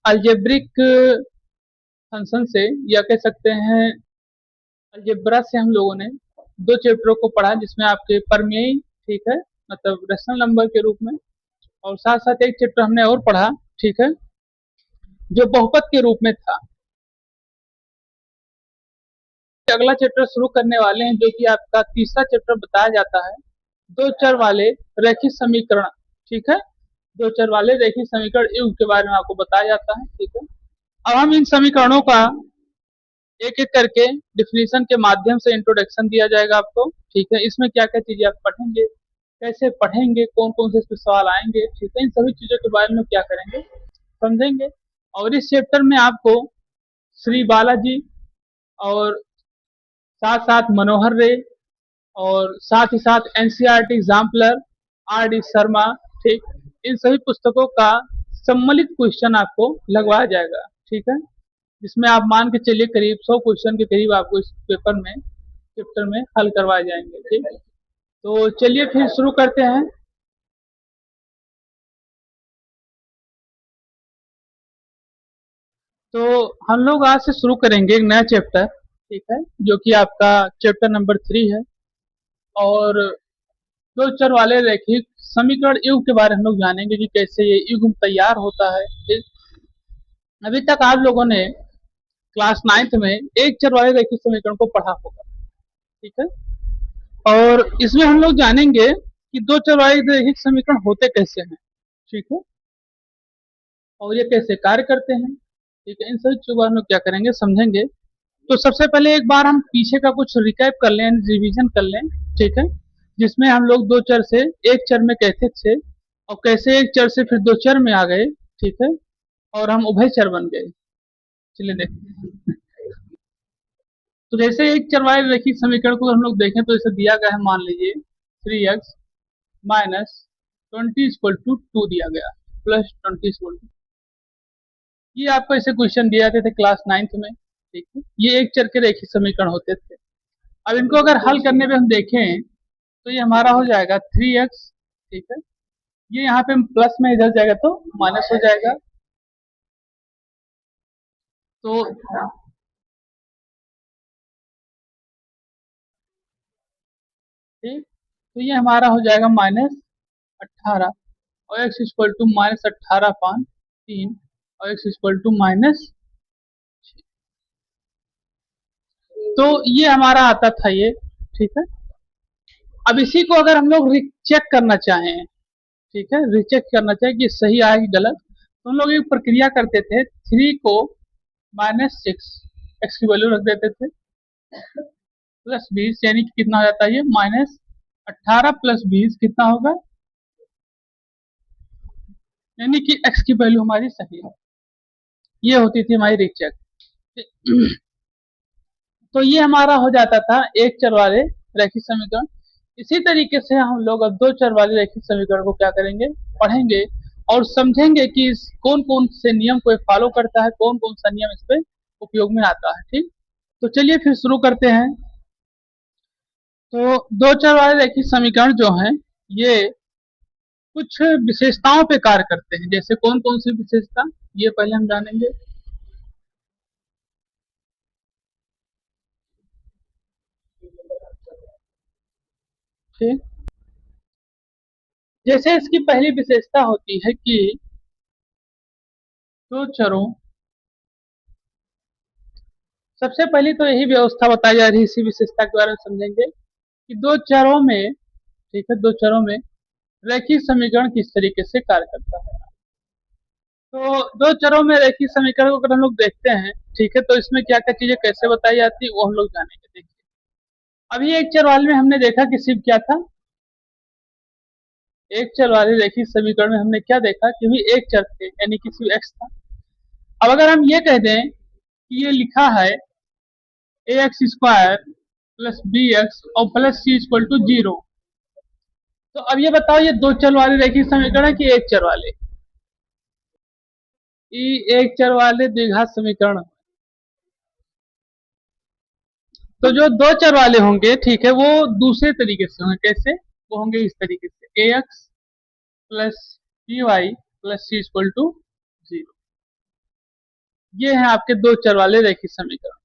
अलजेब्रिक फंक्शन से या कह सकते हैं अलजेब्रा से हम लोगों ने दो चैप्टरों को पढ़ा, जिसमें आपके परमेय, ठीक है, मतलब रेशनल नंबर के रूप में, और साथ साथ एक चैप्टर हमने और पढ़ा, ठीक है, जो बहुपद के रूप में था। अगला चैप्टर शुरू करने वाले हैं, जो कि आपका तीसरा चैप्टर बताया जाता है, दो चर वाले रैखिक समीकरण। ठीक है, दो चर वाले रैखिक समीकरण युग के बारे में आपको बताया जाता है। ठीक है, अब हम इन समीकरणों का एक एक करके डिफिनीशन के माध्यम से इंट्रोडक्शन दिया जाएगा आपको। ठीक है, इसमें क्या क्या चीजें आप पढ़ेंगे, कैसे पढ़ेंगे, कौन कौन से इसमें सवाल आएंगे, ठीक है, इन सभी चीजों के बारे में क्या करेंगे, समझेंगे। और इस चैप्टर में आपको श्री बालाजी और साथ साथ मनोहर रे और साथ ही साथ NCERT exemplar R D Sharma, ठीक, इन सभी पुस्तकों का सम्मिलित क्वेश्चन आपको लगवाया जाएगा। ठीक है, जिसमें आप मान के चलिए करीब 100 क्वेश्चन के करीब आपको इस पेपर में चैप्टर में हल करवाए जाएंगे। ठीक है, तो चलिए फिर शुरू करते हैं। तो हम लोग आज से शुरू करेंगे एक नया चैप्टर, ठीक है, जो कि आपका चैप्टर नंबर 3 है, और दो चर वाले रैखिक समीकरण युग के बारे में हम लोग जानेंगे कि कैसे ये युग्म तैयार होता है। ठीक, अभी तक आप लोगों ने क्लास 9th में एक चर वाले रैखिक समीकरण को पढ़ा होगा। ठीक है, और इसमें हम लोग जानेंगे कि दो चर वाले रैखिक समीकरण होते कैसे हैं। ठीक है, और ये कैसे कार्य करते हैं। ठीक है, इन सभी चीजों हम लोग क्या करेंगे, समझेंगे। तो सबसे पहले एक बार हम पीछे का कुछ रिकैप कर लें, रिवीजन कर लें। ठीक है, जिसमें हम लोग दो चर से एक चर में कैसे थे, और कैसे एक चर से फिर दो चर में आ गए। ठीक है, और हम उभय चर बन गए। चलिए देखते हैं। तो जैसे एक चर वाले रैखिक समीकरण को हम लोग देखें तो इसे दिया गया है, मान लीजिए 3x माइनस 20 इक्वल टू 2 दिया गया, प्लस 20 इक्वल टू, ये आपको ऐसे क्वेश्चन दिए जाते थे क्लास 9th में। ठीक है, ये एक चर के रैखिक समीकरण होते थे। अब इनको अगर हल करने में हम देखें तो ये हमारा हो जाएगा 3x। ठीक है, ये यहाँ पे प्लस में इधर जाएगा तो माइनस हो जाएगा। तो ठीक, तो ये हमारा हो जाएगा -18, और x इक्वल टू -18/3, और x इक्वल टू माइनस। तो ये हमारा आता था ये। ठीक है, अब इसी को अगर हम लोग रिचेक करना चाहें, ठीक है, रिचेक करना चाहें कि सही आया कि गलत, तो हम लोग एक प्रक्रिया करते थे, 3 को -6 x की वैल्यू रख देते थे, प्लस 20, यानी कि कितना हो जाता है ये -18 प्लस 20 कितना होगा, यानी कि x की वैल्यू हमारी सही है। ये होती थी हमारी रिचेक। तो ये हमारा हो जाता था एक चर वाले रैखिक समीकरण। इसी तरीके से हम लोग अब दो चर वाले रैखिक समीकरण को क्या करेंगे, पढ़ेंगे, और समझेंगे कि कौन कौन से नियम को फॉलो करता है, कौन कौन सा नियम इस पे उपयोग में आता है। ठीक, तो चलिए फिर शुरू करते हैं। तो दो चर वाले रैखिक समीकरण जो हैं, ये कुछ विशेषताओं पे कार्य करते हैं। जैसे कौन कौन सी विशेषता, ये पहले हम जानेंगे। ठीक, जैसे इसकी पहली विशेषता होती है कि दो चरों, सबसे पहले तो यही व्यवस्था बताई जा रही है, इसी विशेषता के बारे में समझेंगे कि दो चरों में, ठीक है, दो चरों में रैखिक समीकरण किस तरीके से कार्य करता है। तो दो चरों में रैखिक समीकरण को अगर हम लोग देखते हैं, ठीक है, तो इसमें क्या क्या चीजें कैसे बताई जाती है वो हम लोग जानेंगे। देखिए, अभी एक चर वाले में हमने देखा कि सिर्फ क्या था, एक चर वाले रैखिक समीकरण में हमने क्या देखा कि भी एक चर थे, यानी कि सिर्फ x था। अब अगर हम ये कह दें कि ये लिखा है ax² प्लस bx और प्लस c इक्वल टू 0, तो अब ये बताओ ये दो चर वाले रैखिक समीकरण है कि एक चर वाले, ये एक चर वाले द्विघात समीकरण। तो जो दो चर वाले होंगे, ठीक है, वो दूसरे तरीके से होंगे। कैसे? वो होंगे इस तरीके से, a x plus b y plus c equal to 0। ये है आपके दो चर वाले रैखिक समीकरण।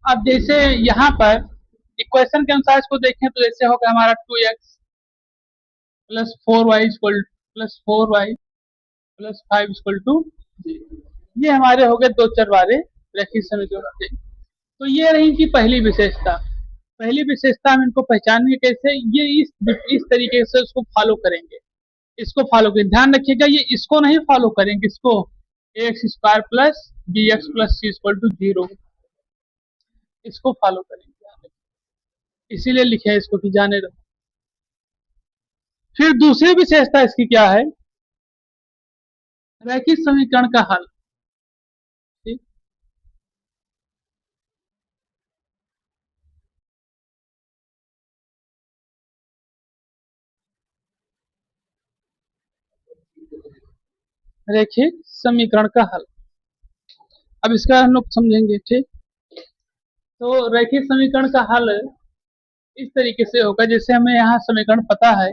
अब जैसे यहाँ पर इक्वेशन के अनुसार इसको देखें तो जैसे होगा हमारा 2x plus 4y equal plus 4y plus 5 equal to 0। ये हमारे हो गए दो चर वाले रैखिक समीकरण थे। तो ये रही इनकी पहली विशेषता। पहली विशेषता हम इनको पहचानेंगे कैसे? ये इस तरीके से उसको फॉलो करेंगे। इसको फॉलो करें, ध्यान रखिएगा, ये इसको नहीं फॉलो करेंगे, इसको a x square plus B x plus c equal to 0, इसको फॉलो करेंगे। इसीलिए लिखे है इसको कि जाने दो। फिर दूसरी विशेषता इसकी क्या है? रैखिक समीकरण का हल। ठीक, रैखिक समीकरण का हल। अब इसका हम लोग समझेंगे। ठीक, तो रैखिक समीकरण का हल इस तरीके से होगा, जैसे हमें यहाँ समीकरण पता है।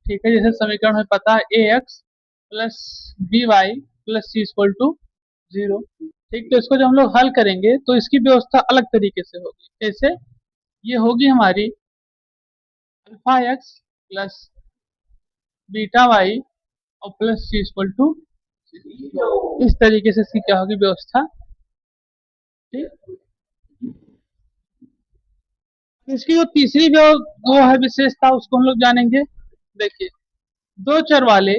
ठीक है, जैसे समीकरण हमें पता है a x plus b y plus c equal to 0। ठीक, तो इसको जब हम लोग हल करेंगे तो इसकी व्यवस्था अलग तरीके से होगी। कैसे? ये होगी हमारी alpha x plus beta y और प्लस सी इक्वल टू, इस तरीके से इसकी क्या होगी व्यवस्था। ठीक, इसकी जो तीसरी जो वो है विशेषता, उसको हम लोग जानेंगे। देखिए, दो चर वाले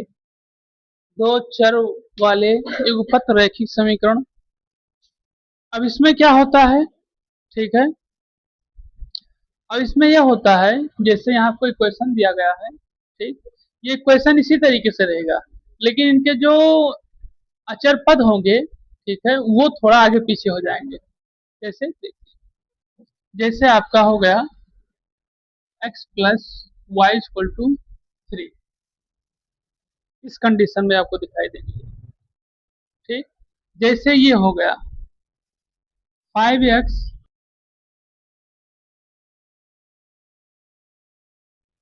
दो चर वाले युगपत रैखिक समीकरण। अब इसमें क्या होता है? ठीक है, और इसमें यह होता है, जैसे यहाँ कोई क्वेश्चन दिया गया है। ठीक, ये क्वेश्चन इसी तरीके से रहेगा, लेकिन इनके जो अचर पद होंगे, ठीक है, वो थोड़ा आगे पीछे हो जाएंगे। जैसे जैसे आपका हो गया x plus y equal to 3, इस कंडीशन में आपको दिखाई देंगे। ठीक, जैसे ये हो गया 5x,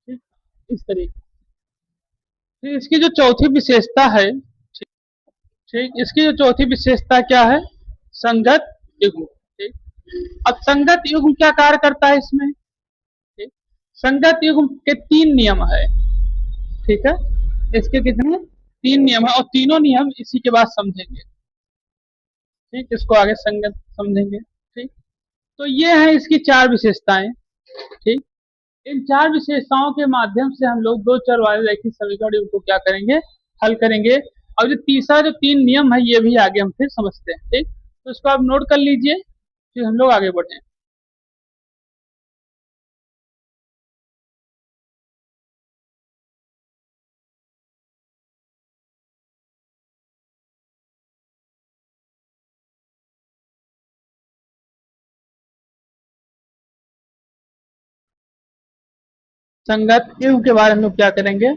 ठीक, इस तरीके। फिर इसकी जो चौथी विशेषता है, ठीक, इसकी जो चौथी विशेषता क्या है? संगत युग्म। ठीक, अब संगत युग्म क्या कार्य करता है इसमें? ठीक, संगत युग्म के तीन नियम है। ठीक है, इसके कितने? तीन नियम है, और तीनों नियम इसी के बाद समझेंगे। ठीक, इसको आगे संगत समझेंगे। ठीक, तो ये है इसकी चार विशेषताएं। ठीक, इन चार विशेषताओं के माध्यम से हम लोग दो चर वाले रैखिक समीकरण को क्या करेंगे? हल करेंगे। और जो तीसरा जो तीन नियम है, ये भी आगे हम फिर समझते हैं। ठीक, तो इसको आप नोट कर लीजिए, फिर हम लोग आगे बढ़े। संगत युग्म के बारे में हम लोग क्या करेंगे?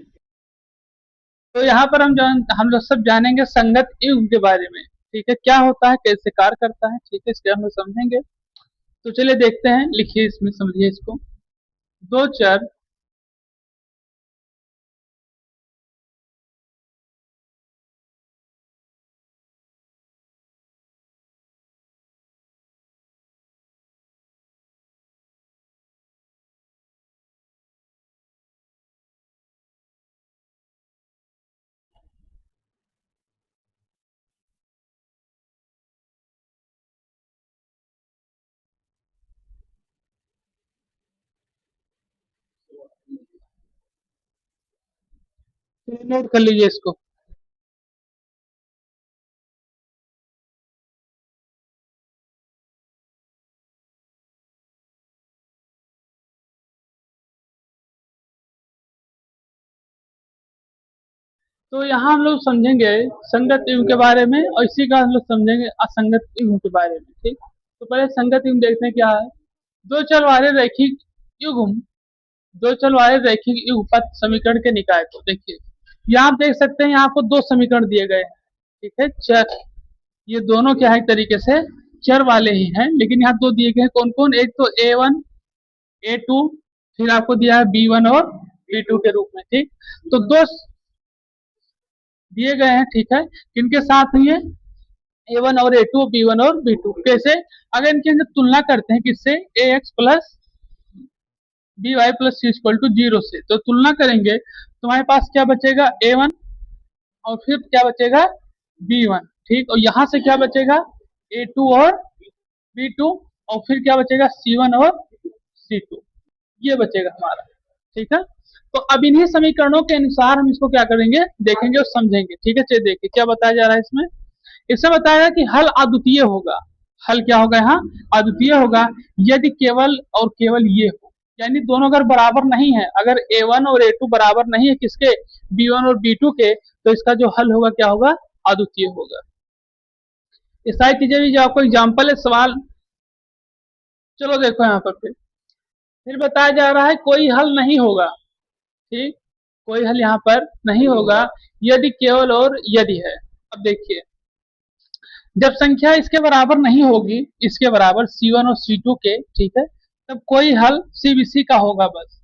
तो यहाँ पर हम लोग सब जानेंगे संगत युग्म के बारे में। ठीक है, क्या होता है, कैसे कार्य करता है। ठीक है, इसके हम लोग समझेंगे। तो चलिए देखते हैं, लिखिए इसमें, समझिए इसको। दो चर नोट कर लीजिए इसको। तो यहाँ हम लोग समझेंगे संगत युग्म के बारे में, और इसी का हम लोग समझेंगे असंगत युग्म के बारे में। ठीक, तो पहले संगत युग्म देखते हैं क्या है। दो चर वाले रैखिक युग्म, दो चर वाले रैखिक युगपत समीकरण के निकाय को देखिए। यहाँ आप देख सकते हैं, यहाँ आपको दो समीकरण दिए गए हैं। ठीक है, चर, ये दोनों क्या है एक तरीके से चर वाले ही हैं, लेकिन यहाँ दो दिए गए हैं। कौन कौन? एक तो A1 A2, फिर आपको दिया है B1 और B2 के रूप में। ठीक, तो दो दिए गए हैं। ठीक है, किनके साथ है? A1 और A2, B1 और B2। कैसे? अगर इनके अंदर तुलना करते हैं किससे? AX plus BY plus C equal to 0 से, तो तुलना करेंगे तो हमारे पास क्या बचेगा? A1 और फिर क्या बचेगा? B1। ठीक, और यहाँ से क्या बचेगा? A2 और B2, और फिर क्या बचेगा? C1 और C2, ये बचेगा हमारा। ठीक है, तो अब इन्हीं समीकरणों के अनुसार हम इसको क्या करेंगे? देखेंगे और समझेंगे। ठीक है, चलिए देखिए क्या बताया जा रहा है इसमें। इससे बताया कि हल अद्वितीय होगा। हल क्या होगा? यहाँ अद्वितीय होगा यदि केवल और केवल ये हो, यानी दोनों अगर बराबर नहीं है, अगर A1 और A2 बराबर नहीं है किसके? B1 और B2 के, तो इसका जो हल होगा क्या होगा? अद्वितीय होगा। ये सारी चीजें भी जो आपको एग्जाम्पल है, सवाल, चलो देखो यहाँ पर फिर बताया जा रहा है कोई हल नहीं होगा। ठीक, कोई हल यहाँ पर नहीं होगा यदि केवल और यदि है। अब देखिए, जब संख्या इसके बराबर नहीं होगी, इसके बराबर C1 और C2 के, ठीक है, तब कोई हल CBC का होगा बस।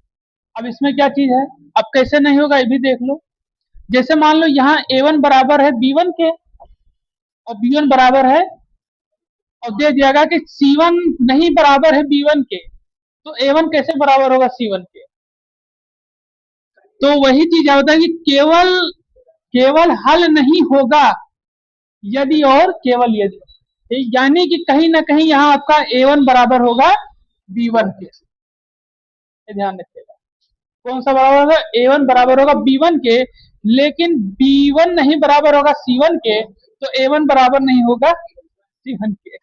अब इसमें क्या चीज है? अब कैसे नहीं होगा ये भी देख लो। जैसे मान लो यहाँ A1 बराबर है B1 के और B1 बराबर है, और दे दिया गया कि C1 नहीं बराबर है B1 के, तो A1 कैसे बराबर होगा C1 के? तो वही चीज होता है कि केवल केवल हल नहीं होगा यदि और केवल यदि। ठीक, यानी कि कहीं ना कहीं यहाँ आपका A1 बराबर होगा B1 के, ध्यान रखिएगा। कौन सा बराबर होगा? A1 बराबर होगा B1 के, लेकिन B1 नहीं बराबर होगा C1 के, तो A1 बराबर नहीं होगा C1 के।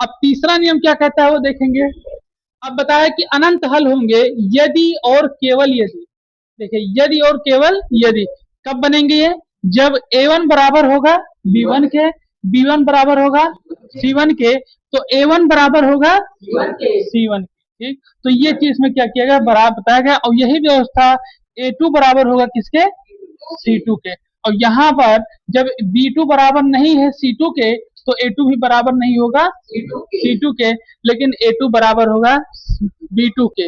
अब तीसरा नियम क्या कहता है वो देखेंगे। अब बताया कि अनंत हल होंगे यदि और केवल यदि। देखिए, यदि और केवल यदि कब बनेंगे ये? जब A1 बराबर होगा B1 के, B1 बराबर होगा C1 के, तो A1 बराबर होगा C1 के। ठीक, तो ये चीज में क्या किया गया? बराबर बताया गया, और यही व्यवस्था A2 बराबर होगा किसके? C2 के। और यहाँ पर जब B2 बराबर नहीं है C2 के, तो A2 भी बराबर नहीं होगा C2 के, लेकिन A2 बराबर होगा B2 के,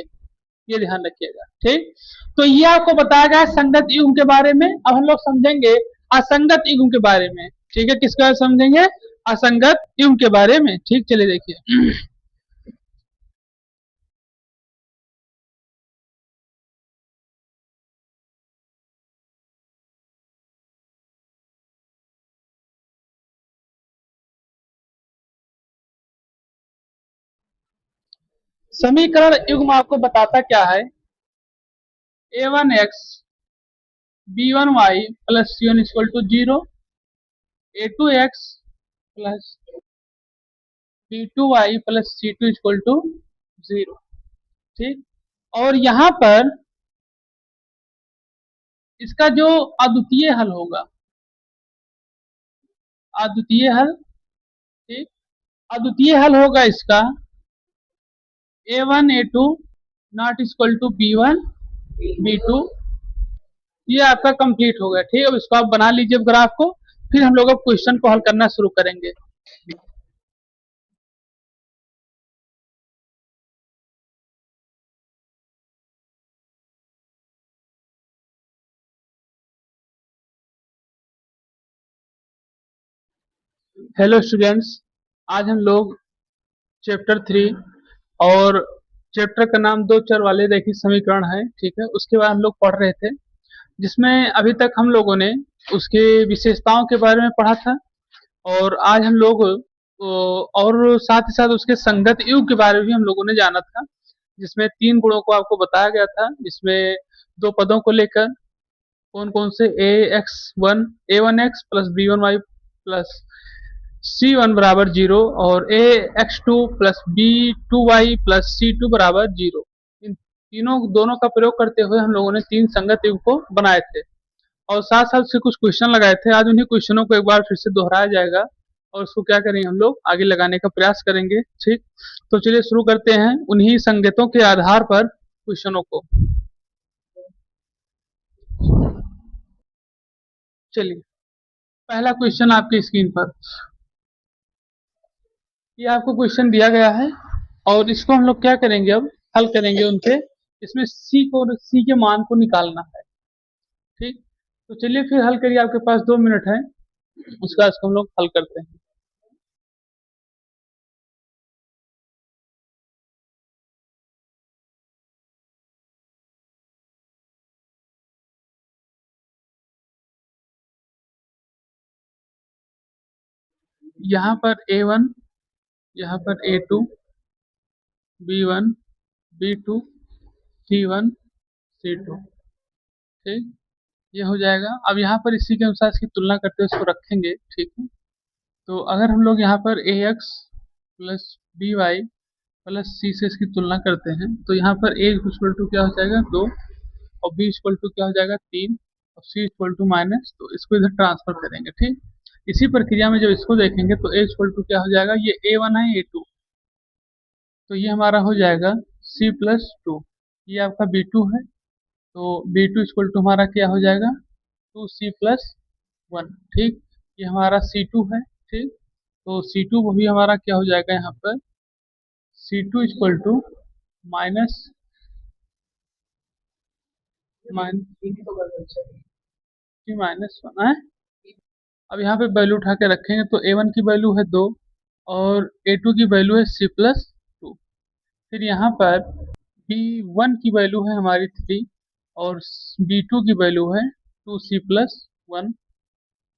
ये ध्यान रखिएगा। ठीक, तो ये आपको बताया गया संगत युग्म के बारे में। अब हम लोग समझेंगे असंगत युग्म के बारे में। ठीक है, किसके बारे में समझेंगे? असंगत युग्म के बारे में। ठीक, चलिए देखिए। समीकरण युग्म आपको बताता क्या है? A1x B1y plus C1 equal to 0, A2x plus B2y plus C2 equal to 0। ठीक, और यहाँ पर इसका जो अद्वितीय हल होगा, अद्वितीय हल, ठीक, अद्वितीय हल होगा इसका A1 A2 not equal to B1 B2। ये आपका कंप्लीट हो गया। ठीक, अब इसको आप बना लीजिए ग्राफ को, फिर हम लोग अब क्वेश्चन को हल करना शुरू करेंगे। हेलो स्टूडेंट्स, आज हम लोग चैप्टर 3 और चैप्टर का नाम दो चर वाले रैखिक समीकरण है, ठीक है, उसके बाद हम लोग पढ़ रहे थे, जिसमें अभी तक हम लोगों ने उसके विशेषताओं के बारे में पढ़ा था, और आज हम लोग और साथ ही साथ उसके संगत युग के बारे में भी हम लोगों ने जाना था, जिसमें 3 गुणों को आपको बताया गया था, जिसमें 2 पदों को लेकर कौन कौन से A1x plus B1y plus C1 बराबर 0 और AX2 plus B2y plus C2 बराबर 0। इन तीनों दोनों का प्रयोग करते हुए हम लोगों ने 3 संगत युग को बनाए थे, और साथ साथ से कुछ क्वेश्चन लगाए थे। आज उन्हीं क्वेश्चनों को एक बार फिर से दोहराया जाएगा, और उसको क्या करेंगे हम लोग आगे लगाने का प्रयास करेंगे। ठीक, तो चलिए शुरू करते हैं उन्हीं संगतों के आधार पर क्वेश्चनों को। चलिए, पहला क्वेश्चन आपकी स्क्रीन पर। ये आपको क्वेश्चन दिया गया है और इसको हम लोग क्या करेंगे, अब हल करेंगे उनके। इसमें सी के मान को निकालना है। ठीक, तो चलिए फिर हल करिए, आपके पास 2 मिनट है, उसका इसको हम लोग हल करते हैं। यहाँ पर A1, यहाँ पर A2, B1, B2, C1, C2। ठीक, ये हो जाएगा। अब यहाँ पर इसी के अनुसार इसकी तुलना करते हुए इसको रखेंगे। ठीक है, तो अगर हम लोग यहाँ पर AX plus BY plus C से इसकी तुलना करते हैं तो यहाँ पर A इक्वल टू क्या हो जाएगा 2, और B इक्वल टू क्या हो जाएगा 3, और C इक्वल टू माइनस, तो इसको इधर ट्रांसफर करेंगे। ठीक, इसी प्रक्रिया में जब इसको देखेंगे तो A इक्वल टू क्या हो जाएगा, ये A1 है A2, तो ये हमारा हो जाएगा C+2। ये आपका B2 है, तो B2 इक्वल टू हमारा क्या हो जाएगा 2C+1। ठीक, ये हमारा C2 है। ठीक, तो C2 वो भी हमारा क्या हो जाएगा यहाँ पर C2 equal to minus minus 1 है। अब यहाँ पे वैल्यू उठा के रखेंगे तो A1 की वैल्यू है 2 और A2 की वैल्यू है C+2। फिर यहाँ पर B1 की वैल्यू है हमारी 3 और B2 की वैल्यू है 2C+1,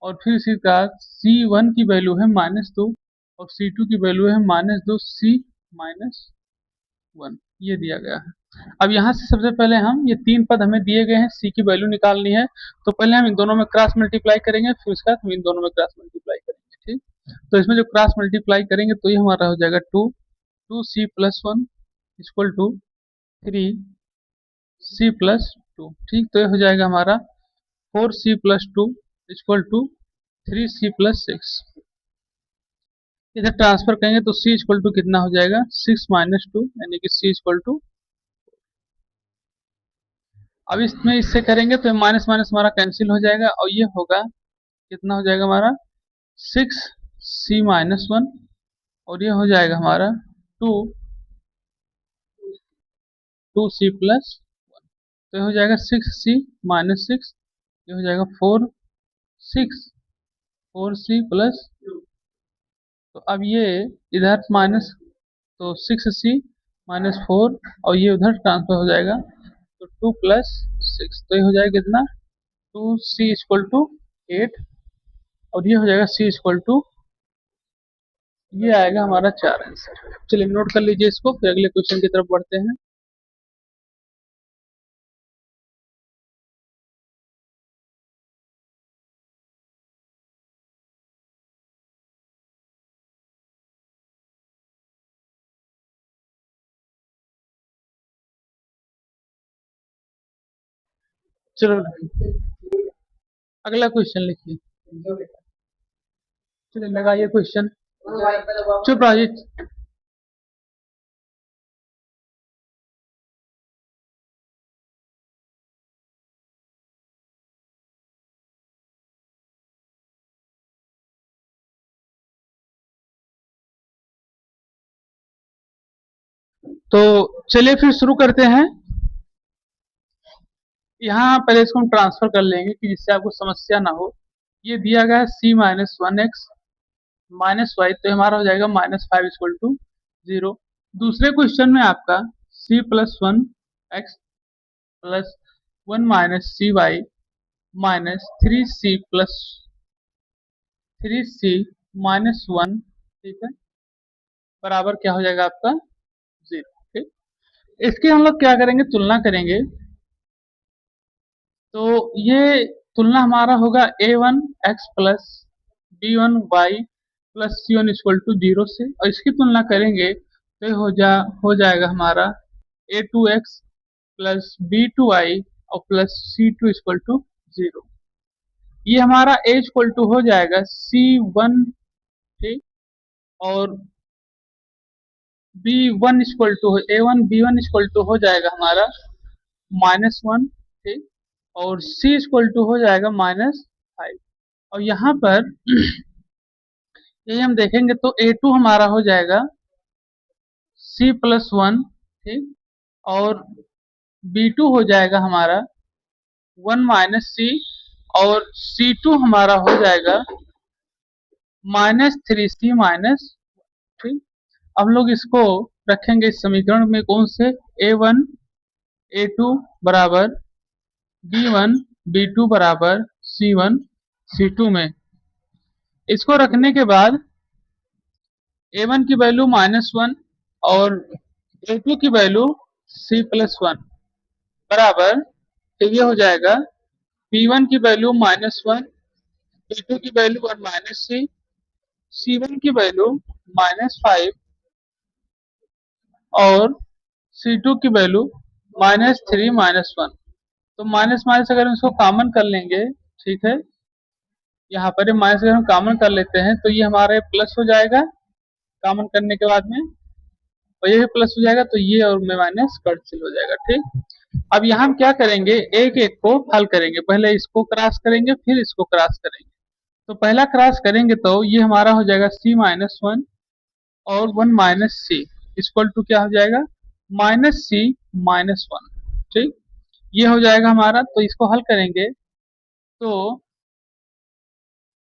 और फिर इसी का C1 की वैल्यू है -2 और C2 की वैल्यू है -2C-1, ये दिया गया है। अब यहाँ से सबसे पहले हम ये 3 पद हमें दिए गए हैं, C की वैल्यू निकालनी है, तो पहले हम इन दोनों में क्रॉस मल्टीप्लाई करेंगे, फिर उसके बाद हम इन दोनों में क्रॉस मल्टीप्लाई करेंगे। ठीक, तो इसमें जो क्रॉस मल्टीप्लाई करेंगे तो ये हमारा हो जाएगा 2C+1 इक्वल टू 3C+2। ठीक, तो ये हो जाएगा हमारा 4C+2 इक्वल टू 3C+6। इधर ट्रांसफर करेंगे तो C इक्वल टू कितना हो जाएगा 6 माइनस 2, यानी कि C इक्वल टू। अब इसमें इससे करेंगे तो माइनस माइनस हमारा कैंसिल हो जाएगा और ये होगा कितना हो जाएगा हमारा 6C-1, और ये हो जाएगा हमारा 2C+1। तो ये हो जाएगा 6C-6, ये हो जाएगा 4C+2। तो अब ये इधर माइनस, तो 6C-4, और ये उधर ट्रांसफर हो जाएगा तो 2+6, तो ये हो जाएगा कितना 2C इक्वल टू 8, और ये हो जाएगा C इक्वल टू, ये आएगा हमारा 4 आंसर। चलिए नोट कर लीजिए इसको, फिर अगले क्वेश्चन की तरफ बढ़ते हैं। चलो अगला क्वेश्चन लिखिए। चलिए लगाइए क्वेश्चन। चुप रहिए। तो चलिए फिर शुरू करते हैं। यहाँ पहले इसको हम ट्रांसफर कर लेंगे कि जिससे आपको समस्या ना हो। ये दिया गया है C-1x -y, तो हमारा हो जाएगा -5 इक्वल टू 0। दूसरे क्वेश्चन में आपका C+1x plus 1 minus CY minus 3C-1, ठीक है, बराबर क्या हो जाएगा आपका 0। ठीक, इसकी हम लोग क्या करेंगे, तुलना करेंगे। तो ये तुलना हमारा होगा A1x plus B1y plus C1 equal to 0 से, और इसकी तुलना करेंगे तो ये हो जाएगा हमारा A2x प्लस B2y और प्लस C2 इक्वल टू 0। ये हमारा A इक्वल टू हो जाएगा C1, ठीक, और B1 equal to A1 B1 equal to हो जाएगा हमारा -1, ठीक, और C इक्वल टू हो जाएगा -5। और यहाँ पर यही हम देखेंगे तो A2 हमारा हो जाएगा C+1, ठीक, और B2 हो जाएगा हमारा 1 - C, और C2 हमारा हो जाएगा -3C-, ठीक। अब लोग इसको रखेंगे इस समीकरण में कौन से, A1 A2 बराबर B1 B2 बराबर C1 C2 में। इसको रखने के बाद A1 की वैल्यू -1 और A2 की वैल्यू C+1 बराबर, तो ये हो जाएगा P1 की वैल्यू -1, P2 की वैल्यू 1 - C, C1 की वैल्यू -5 और C2 की वैल्यू -3 -1। तो माइनस माइनस अगर हम इसको कॉमन कर लेंगे, ठीक है, यहाँ पर ये माइनस अगर हम कॉमन कर लेते हैं तो ये हमारे प्लस हो जाएगा कॉमन करने के बाद में, और ये भी प्लस हो जाएगा, तो ये और में माइनस कैंसिल हो जाएगा, ठीक। अब यहाँ हम क्या करेंगे, एक एक को हल करेंगे, पहले इसको क्रॉस करेंगे फिर इसको क्रॉस करेंगे। तो पहला क्रॉस करेंगे तो ये हमारा हो जाएगा C-1 और 1 - C इक्वल टू क्या हो जाएगा, -C-1, ठीक। ये हो जाएगा हमारा, तो इसको हल करेंगे तो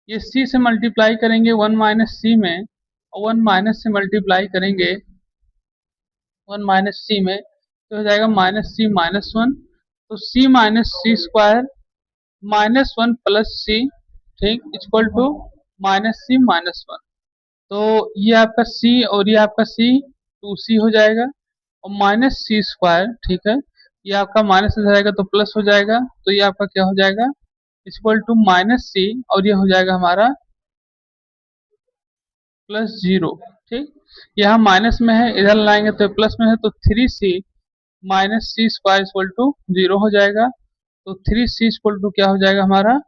ये C से मल्टीप्लाई करेंगे 1 - C में, और 1 - से मल्टीप्लाई करेंगे 1 - C में, तो हो जाएगा -C-1, तो C-C² -1 + C, ठीक, इक्वल टू -C-1। तो ये आपका C और ये आपका C 2C हो जाएगा, और -C², ठीक है, ये आपका माइनस हो जाएगा तो प्लस हो जाएगा, तो ये आपका क्या हो जाएगा, इक्वल टू -C, और ये हो जाएगा हमारा +0, ठीक। यहाँ माइनस में है, इधर लाएंगे तो प्लस में है, तो 3C - C² इक्वल टू 0 हो जाएगा, तो 3C इक्वल टू क्या हो जाएगा हमारा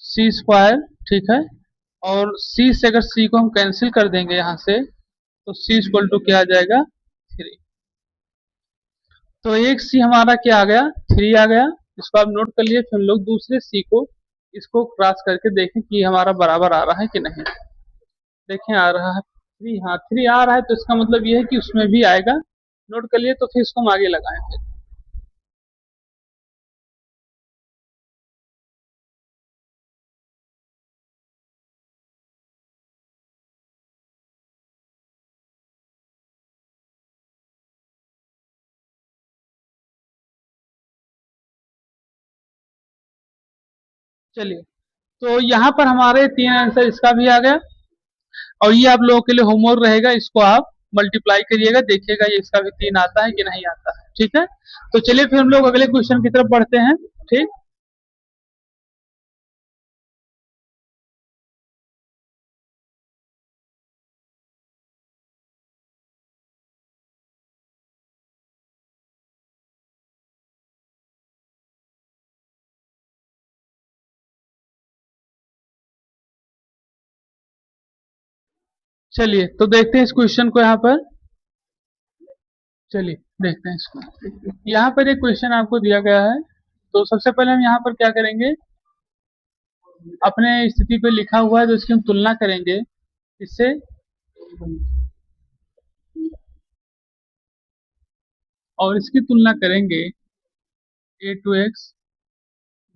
C², ठीक है, और C से अगर C को हम कैंसिल कर देंगे यहाँ से, तो C इक्वल टू क्या आ जाएगा 3। तो एक C हमारा क्या आ गया, 3 आ गया। इसको आप नोट कर लिए, फिर हम लोग दूसरे C को इसको क्रॉस करके देखें कि हमारा बराबर आ रहा है कि नहीं। देखें आ रहा है 3, हाँ 3 आ रहा है, तो इसका मतलब ये है कि उसमें भी आएगा। नोट कर लिए, तो फिर इसको हम आगे लगाएंगे। चलिए, तो यहाँ पर हमारे 3 आंसर इसका भी आ गया, और ये आप लोगों के लिए होमवर्क रहेगा, इसको आप मल्टीप्लाई करिएगा, देखिएगा ये इसका भी 3 आता है कि नहीं आता है, ठीक है। तो चलिए फिर हम लोग अगले क्वेश्चन की तरफ बढ़ते हैं, ठीक। चलिए तो देखते हैं इस क्वेश्चन को यहाँ पर। चलिए देखते हैं इसको। यहाँ पर एक क्वेश्चन आपको दिया गया है, तो सबसे पहले हम यहाँ पर क्या करेंगे, अपने स्थिति पे लिखा हुआ है तो इसकी हम तुलना करेंगे इससे, और इसकी तुलना करेंगे A2x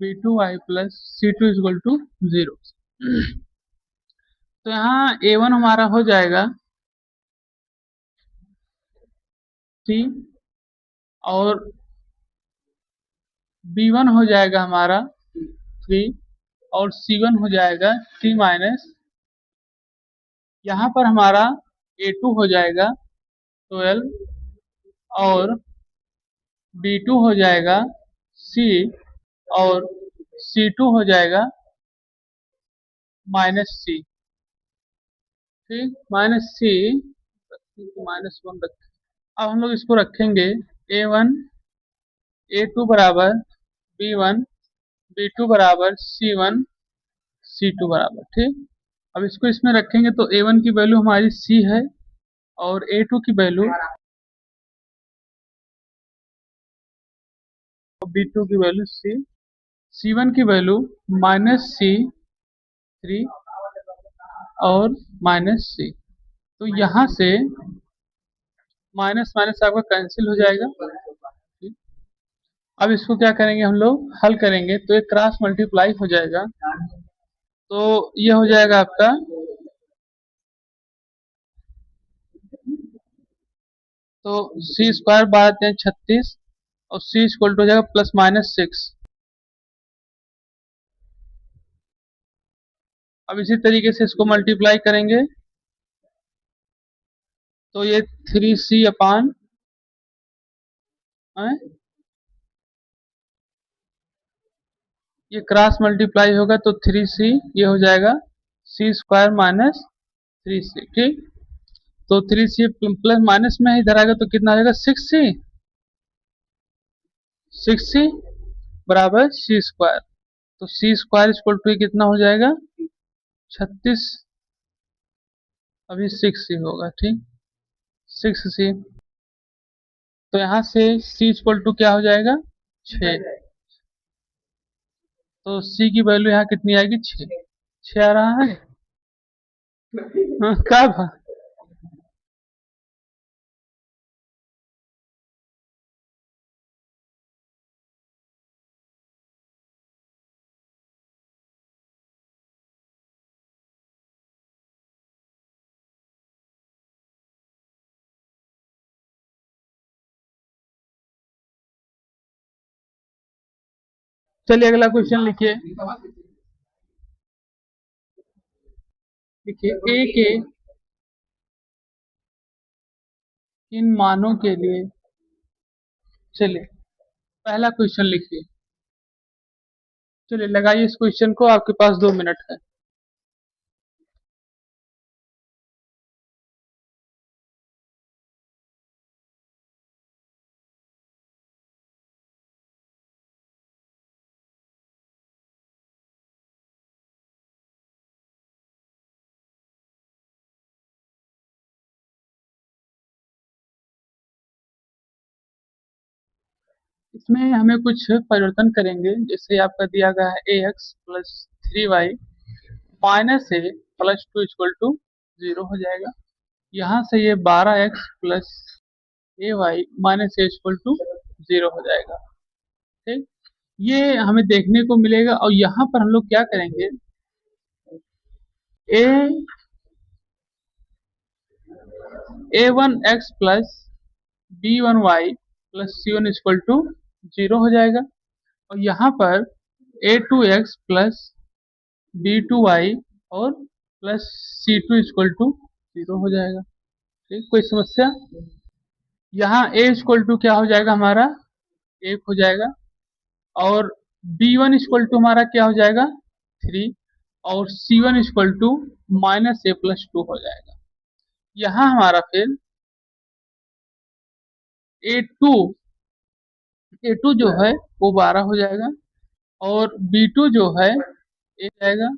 B2y plus C2 equal to 0। तो यहाँ A1 हमारा हो जाएगा 3, और B1 हो जाएगा हमारा 3, और C1 हो जाएगा 3 - यहाँ पर हमारा A2 हो जाएगा 12, और B2 हो जाएगा C, और C2 हो जाएगा -C, ठीक, -C, -1 रखें। अब हम लोग इसको रखेंगे A1 A2 बराबर B1 B2 बराबर C1 C2 बराबर, ठीक। अब इसको इसमें रखेंगे तो A1 की वैल्यू हमारी C है, और A2 की वैल्यू B2 की वैल्यू C, C1 की वैल्यू -C3, और माइनस सी। तो यहाँ से माइनस माइनस आपका कैंसिल हो जाएगा। अब इसको क्या करेंगे, हम लोग हल करेंगे तो एक क्रॉस मल्टीप्लाई हो जाएगा। तो ये हो जाएगा आपका तो सी स्क्वायर 12×36 और सी इक्वल टू हो जाएगा +-6। अब इसी तरीके से इसको मल्टीप्लाई करेंगे तो ये 3c अपान ये क्रॉस मल्टीप्लाई होगा तो 3c, ये हो जाएगा सी स्क्वायर -3c। ठीक, तो 3c प्लस माइनस में इधर आएगा तो कितना आ जाएगा 6c बराबर सी स्क्वायर। तो सी स्क्वायर इक्वल टू कितना हो जाएगा 36, अभी 6c होगा। ठीक, 6c। तो यहाँ से c इक्वल टू क्या हो जाएगा 6। तो c की वैल्यू यहाँ कितनी आएगी 6 आ रहा है। हाँ, कब? चलिए अगला क्वेश्चन लिखिए। देखिए a के इन मानों के लिए, चलिए पहला क्वेश्चन लिखिए। चलिए लगाइए इस क्वेश्चन को, आपके पास 2 मिनट है। इसमें हमें कुछ परिवर्तन करेंगे। जैसे आपका दिया गया है ax plus 3y minus a plus 2 equal to 0 हो जाएगा। यहाँ से ये 12x plus ay minus a equal to 0 हो जाएगा। ठीक, ये हमें देखने को मिलेगा। और यहाँ पर हम लोग क्या करेंगे, a1x plus b1y plus c1 equal to 0 हो जाएगा। और यहाँ पर a2x प्लस b2y और प्लस c2 इक्वल टू 0 हो जाएगा। ठीक, कोई समस्या? यहाँ a इक्वल टू क्या हो जाएगा हमारा 1 हो जाएगा और b1 इक्वल टू हमारा क्या हो जाएगा 3 और c1 equal to minus a plus 2 हो जाएगा। यहाँ हमारा फिर a2 जो है वो 12 हो जाएगा और b2 जो है 1 जाएगा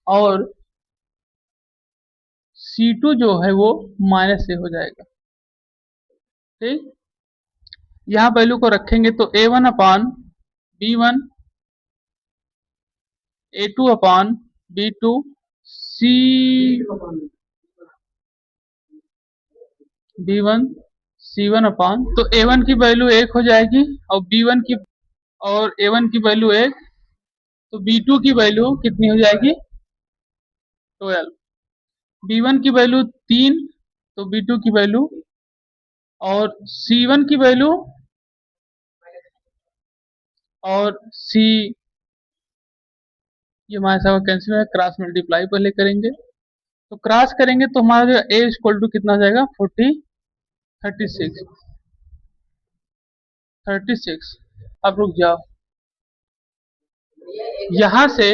और c2 जो है वो माइनस a हो जाएगा। ठीक, यहाँ वैल्यू को रखेंगे तो a1 अपान b1, a2 अपान b2, b1 c1 अपान, तो a1 की वैल्यू 1 हो जाएगी और b1 की और a1 की वैल्यू 1, तो b2 की वैल्यू कितनी हो जाएगी 12, b1 की वैल्यू 3 तो b2 की वैल्यू और c1 की वैल्यू और c, ये हमारे साथ कैंसिल है, क्रॉस मल्टीप्लाई पहले करेंगे। तो क्रॉस करेंगे तो हमारा जो a इक्वल टू कितना हो जाएगा 36। अब रुक जाओ, यहां से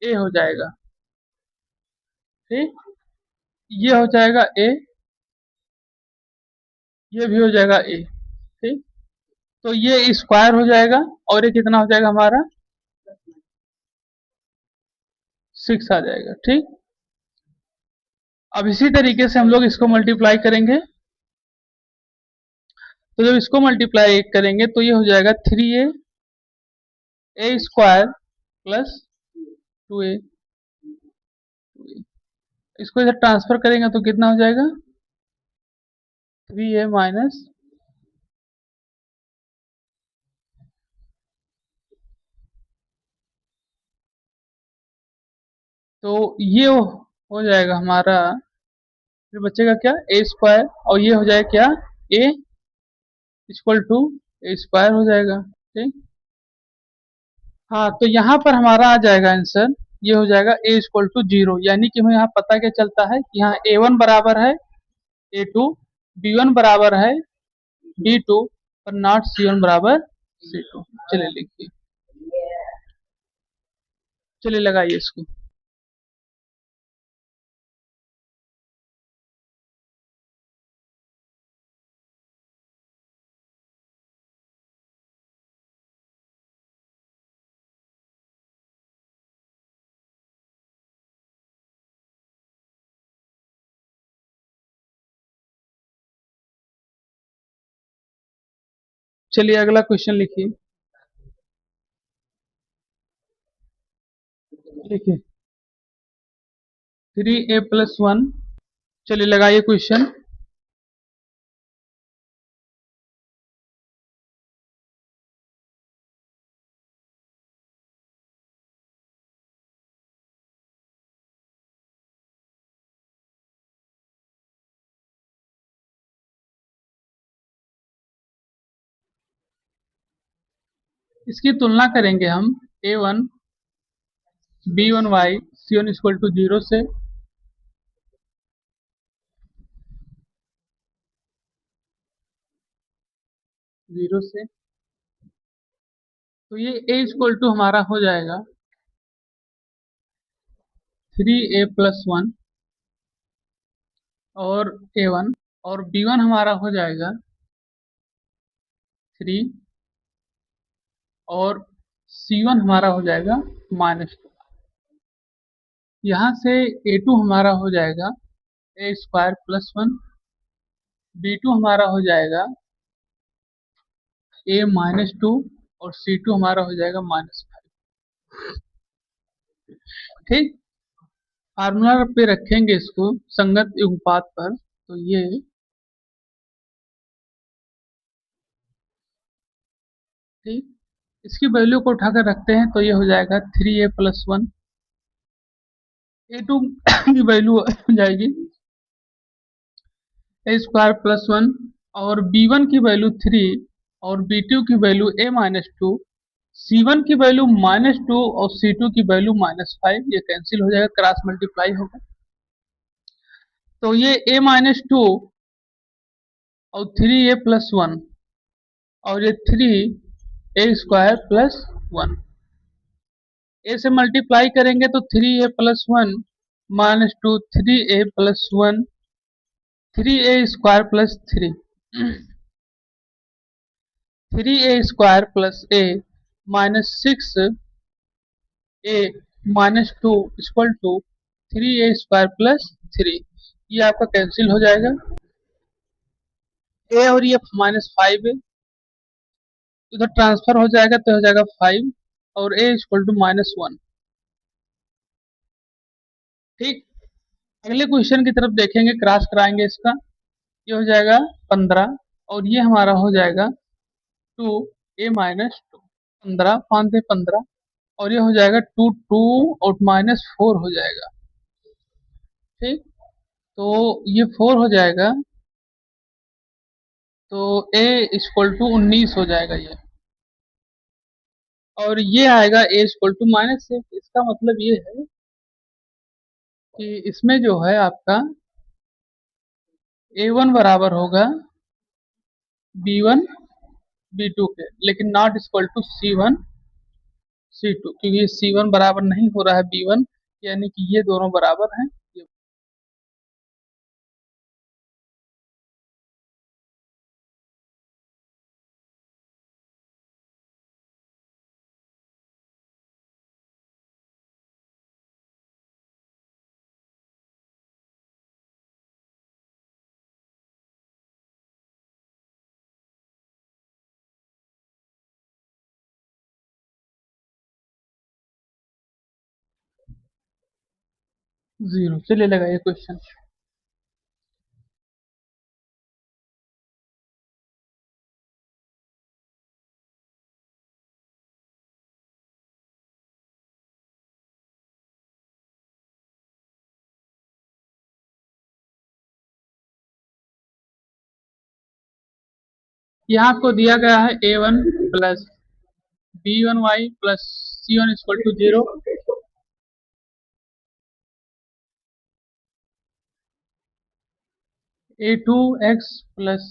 a हो जाएगा। ठीक, ये हो जाएगा a, ये भी हो जाएगा a। ठीक, तो ये स्क्वायर हो जाएगा और ये कितना हो जाएगा हमारा 6 आ जाएगा। ठीक, अब इसी तरीके से हम लोग इसको मल्टीप्लाई करेंगे। तो जब इसको मल्टीप्लाई करेंगे तो ये हो जाएगा 3a स्क्वायर प्लस 2a। इसको इधर ट्रांसफर करेंगे तो कितना हो जाएगा, 3a माइनस, तो ये हो जाएगा हमारा, फिर बचेगा क्या, ए स्क्वायर, और ये हो जाएगा क्या, ए इक्वल टू ए स्क्वायर हो जाएगा। ठीक, हाँ तो यहाँ पर हमारा आ जाएगा आंसर, ये हो जाएगा ए इक्वल टू 0, यानी कि हमें यहाँ पता क्या चलता है कि यहाँ a1 बराबर है a2, b1 बराबर है b2, और नॉट c1 बराबर c2। चलिए लिखिए, चलिए लगाइए इसको। चलिए अगला क्वेश्चन लिखिए, लिखिए 3a+1। चलिए लगाइए क्वेश्चन। इसकी तुलना करेंगे हम a1 b1y c1 equal to 0 से, 0 से, तो ये a इक्वल टू हमारा हो जाएगा 3a+1 और a1, और b1 हमारा हो जाएगा 3, और c1 हमारा हो जाएगा -2। यहाँ से a2 हमारा हो जाएगा a² + 1, b2 हमारा हो जाएगा a-2, और c2 हमारा हो जाएगा -5। ठीक, फार्मूला पे रखेंगे इसको संगत अनुपात पर, तो ये ठीक, इसकी वैल्यू को उठाकर रखते हैं तो ये हो जाएगा 3a+1, a2 की वैल्यू हो जाएगी a² + 1, और b1 की वैल्यू 3, और b2 की वैल्यू a-2, c1 की वैल्यू -2, और c2 की वैल्यू -5। ये कैंसिल हो जाएगा, क्रॉस मल्टीप्लाई होगा, तो ये a-2 और 3a+1, और ये 3a² + 1, ए से मल्टीप्लाई करेंगे तो 3a+1 -2, 3a+1, 3a² + 3, 3a² + a -6a -2 equal to 3a² + 3। ये आपका कैंसिल हो जाएगा, ए और ये -5 है, इधर ट्रांसफर हो जाएगा तो हो जाएगा 5, और a इक्वल टू -1। ठीक, अगले क्वेश्चन की तरफ देखेंगे, क्रॉस कराएंगे इसका, ये हो जाएगा 15, और ये हमारा हो जाएगा 2a-2, 15 5 से 15, और ये हो जाएगा 2 2 और -4 हो जाएगा। ठीक, तो ये 4 हो जाएगा, तो a इक्वल टू 19 हो जाएगा ये, और ये आएगा a इक्वल टू -6। इसका मतलब ये है कि इसमें जो है आपका a1 बराबर होगा b1 b2 के, लेकिन not equal to c1 c2, क्योंकि c1 बराबर नहीं हो रहा है b1, यानी कि ये दोनों बराबर हैं। 0। चलिए लगाइए क्वेश्चन। यहाँ आपको दिया गया है a1 plus b1y plus c1 equal to 0, a2x plus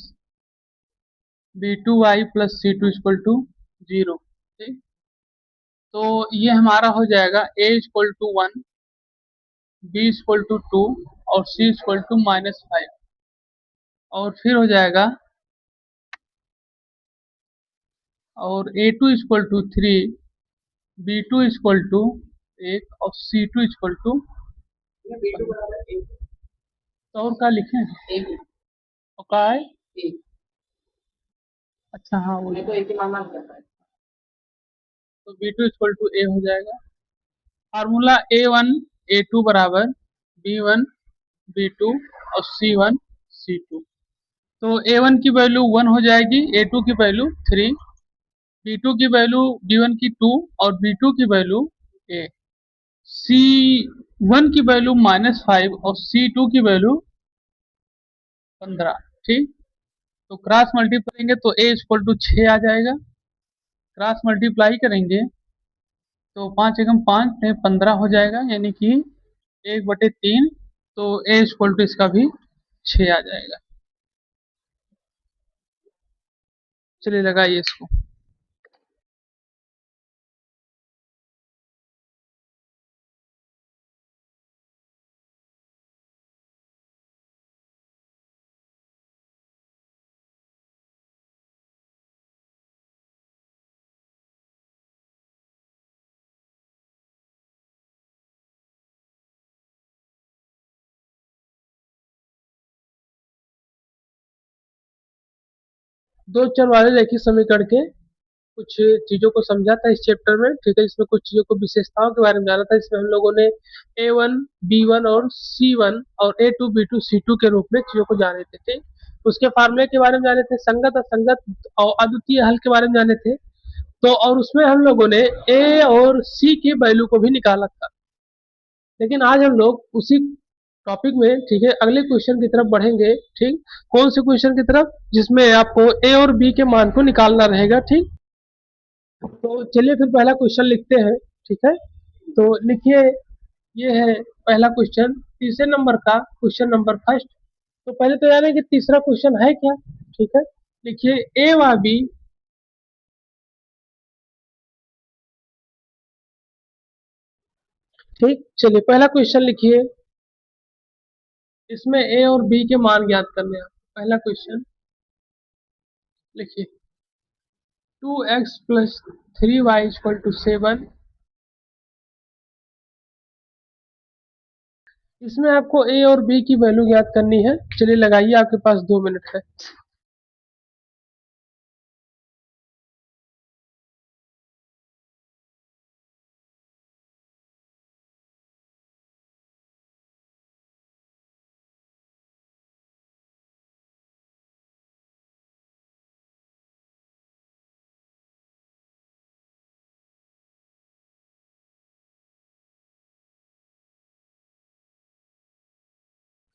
b2y plus c2 equal to 0। ठीक, तो ये हमारा हो जाएगा a equal to 1, b equal to 2 और c इक्वल टू -5। और फिर हो जाएगा और a2 equal to 3, b2 equal to 1 और c2 इक्वल टू, तो और क्या लिखें और क्या है। अच्छा हाँ वो तो b2 इक्वल टू a हो जाएगा। फार्मूला a1 a2 बराबर b1 b2 और c1 c2। तो a1 की वैल्यू 1 हो जाएगी, a2 की वैल्यू 3, b2 की वैल्यू b1 की 2 और b2 की वैल्यू a, c1 की वैल्यू -5 और c2 की वैल्यू 15। ठीक, तो क्रॉस मल्टीप्लाई करेंगे तो a इक्वल टू 6 आ जाएगा। क्रॉस मल्टीप्लाई करेंगे तो 5 एकम 5 नहीं 15 हो जाएगा, यानी कि 1/3। तो a इक्वल टू इसका भी 6 आ जाएगा। चलिए लगाइए इसको। दो चर वाले रैखिक समीकरण के कुछ चीजों को समझा था इस चैप्टर में। ठीक है, इसमें कुछ चीजों को विशेषताओं के बारे में जाना था। इसमें हम लोगों ने a1 b1 और c1 और a2 b2 c2 के रूप में चीजों को जाने थे। ठीक, उसके फार्मूले के बारे में जाने थे, संगत असंगत और अद्वितीय हल के बारे में जाने थे। तो और उसमें हम लोगों ने a और c की वैल्यू को भी निकाला था। लेकिन आज हम लोग उसी टॉपिक में, ठीक है, अगले क्वेश्चन की तरफ बढ़ेंगे। ठीक, कौन से क्वेश्चन की तरफ, जिसमें आपको ए और बी के मान को निकालना रहेगा। ठीक, तो चलिए फिर पहला क्वेश्चन लिखते हैं। ठीक है, तो लिखिए, ये है पहला क्वेश्चन, तीसरे नंबर का क्वेश्चन नंबर फर्स्ट। तो पहले तो जाने कि तीसरा क्वेश्चन है क्या। ठीक है, लिखिए ए व बी। ठीक, चलिए पहला क्वेश्चन लिखिए, इसमें ए और बी के मान ज्ञात करने हैं। पहला क्वेश्चन लिखिए, 2x plus 3y equal to 7। इसमें आपको ए और बी की वैल्यू ज्ञात करनी है। चलिए लगाइए, आपके पास 2 मिनट है।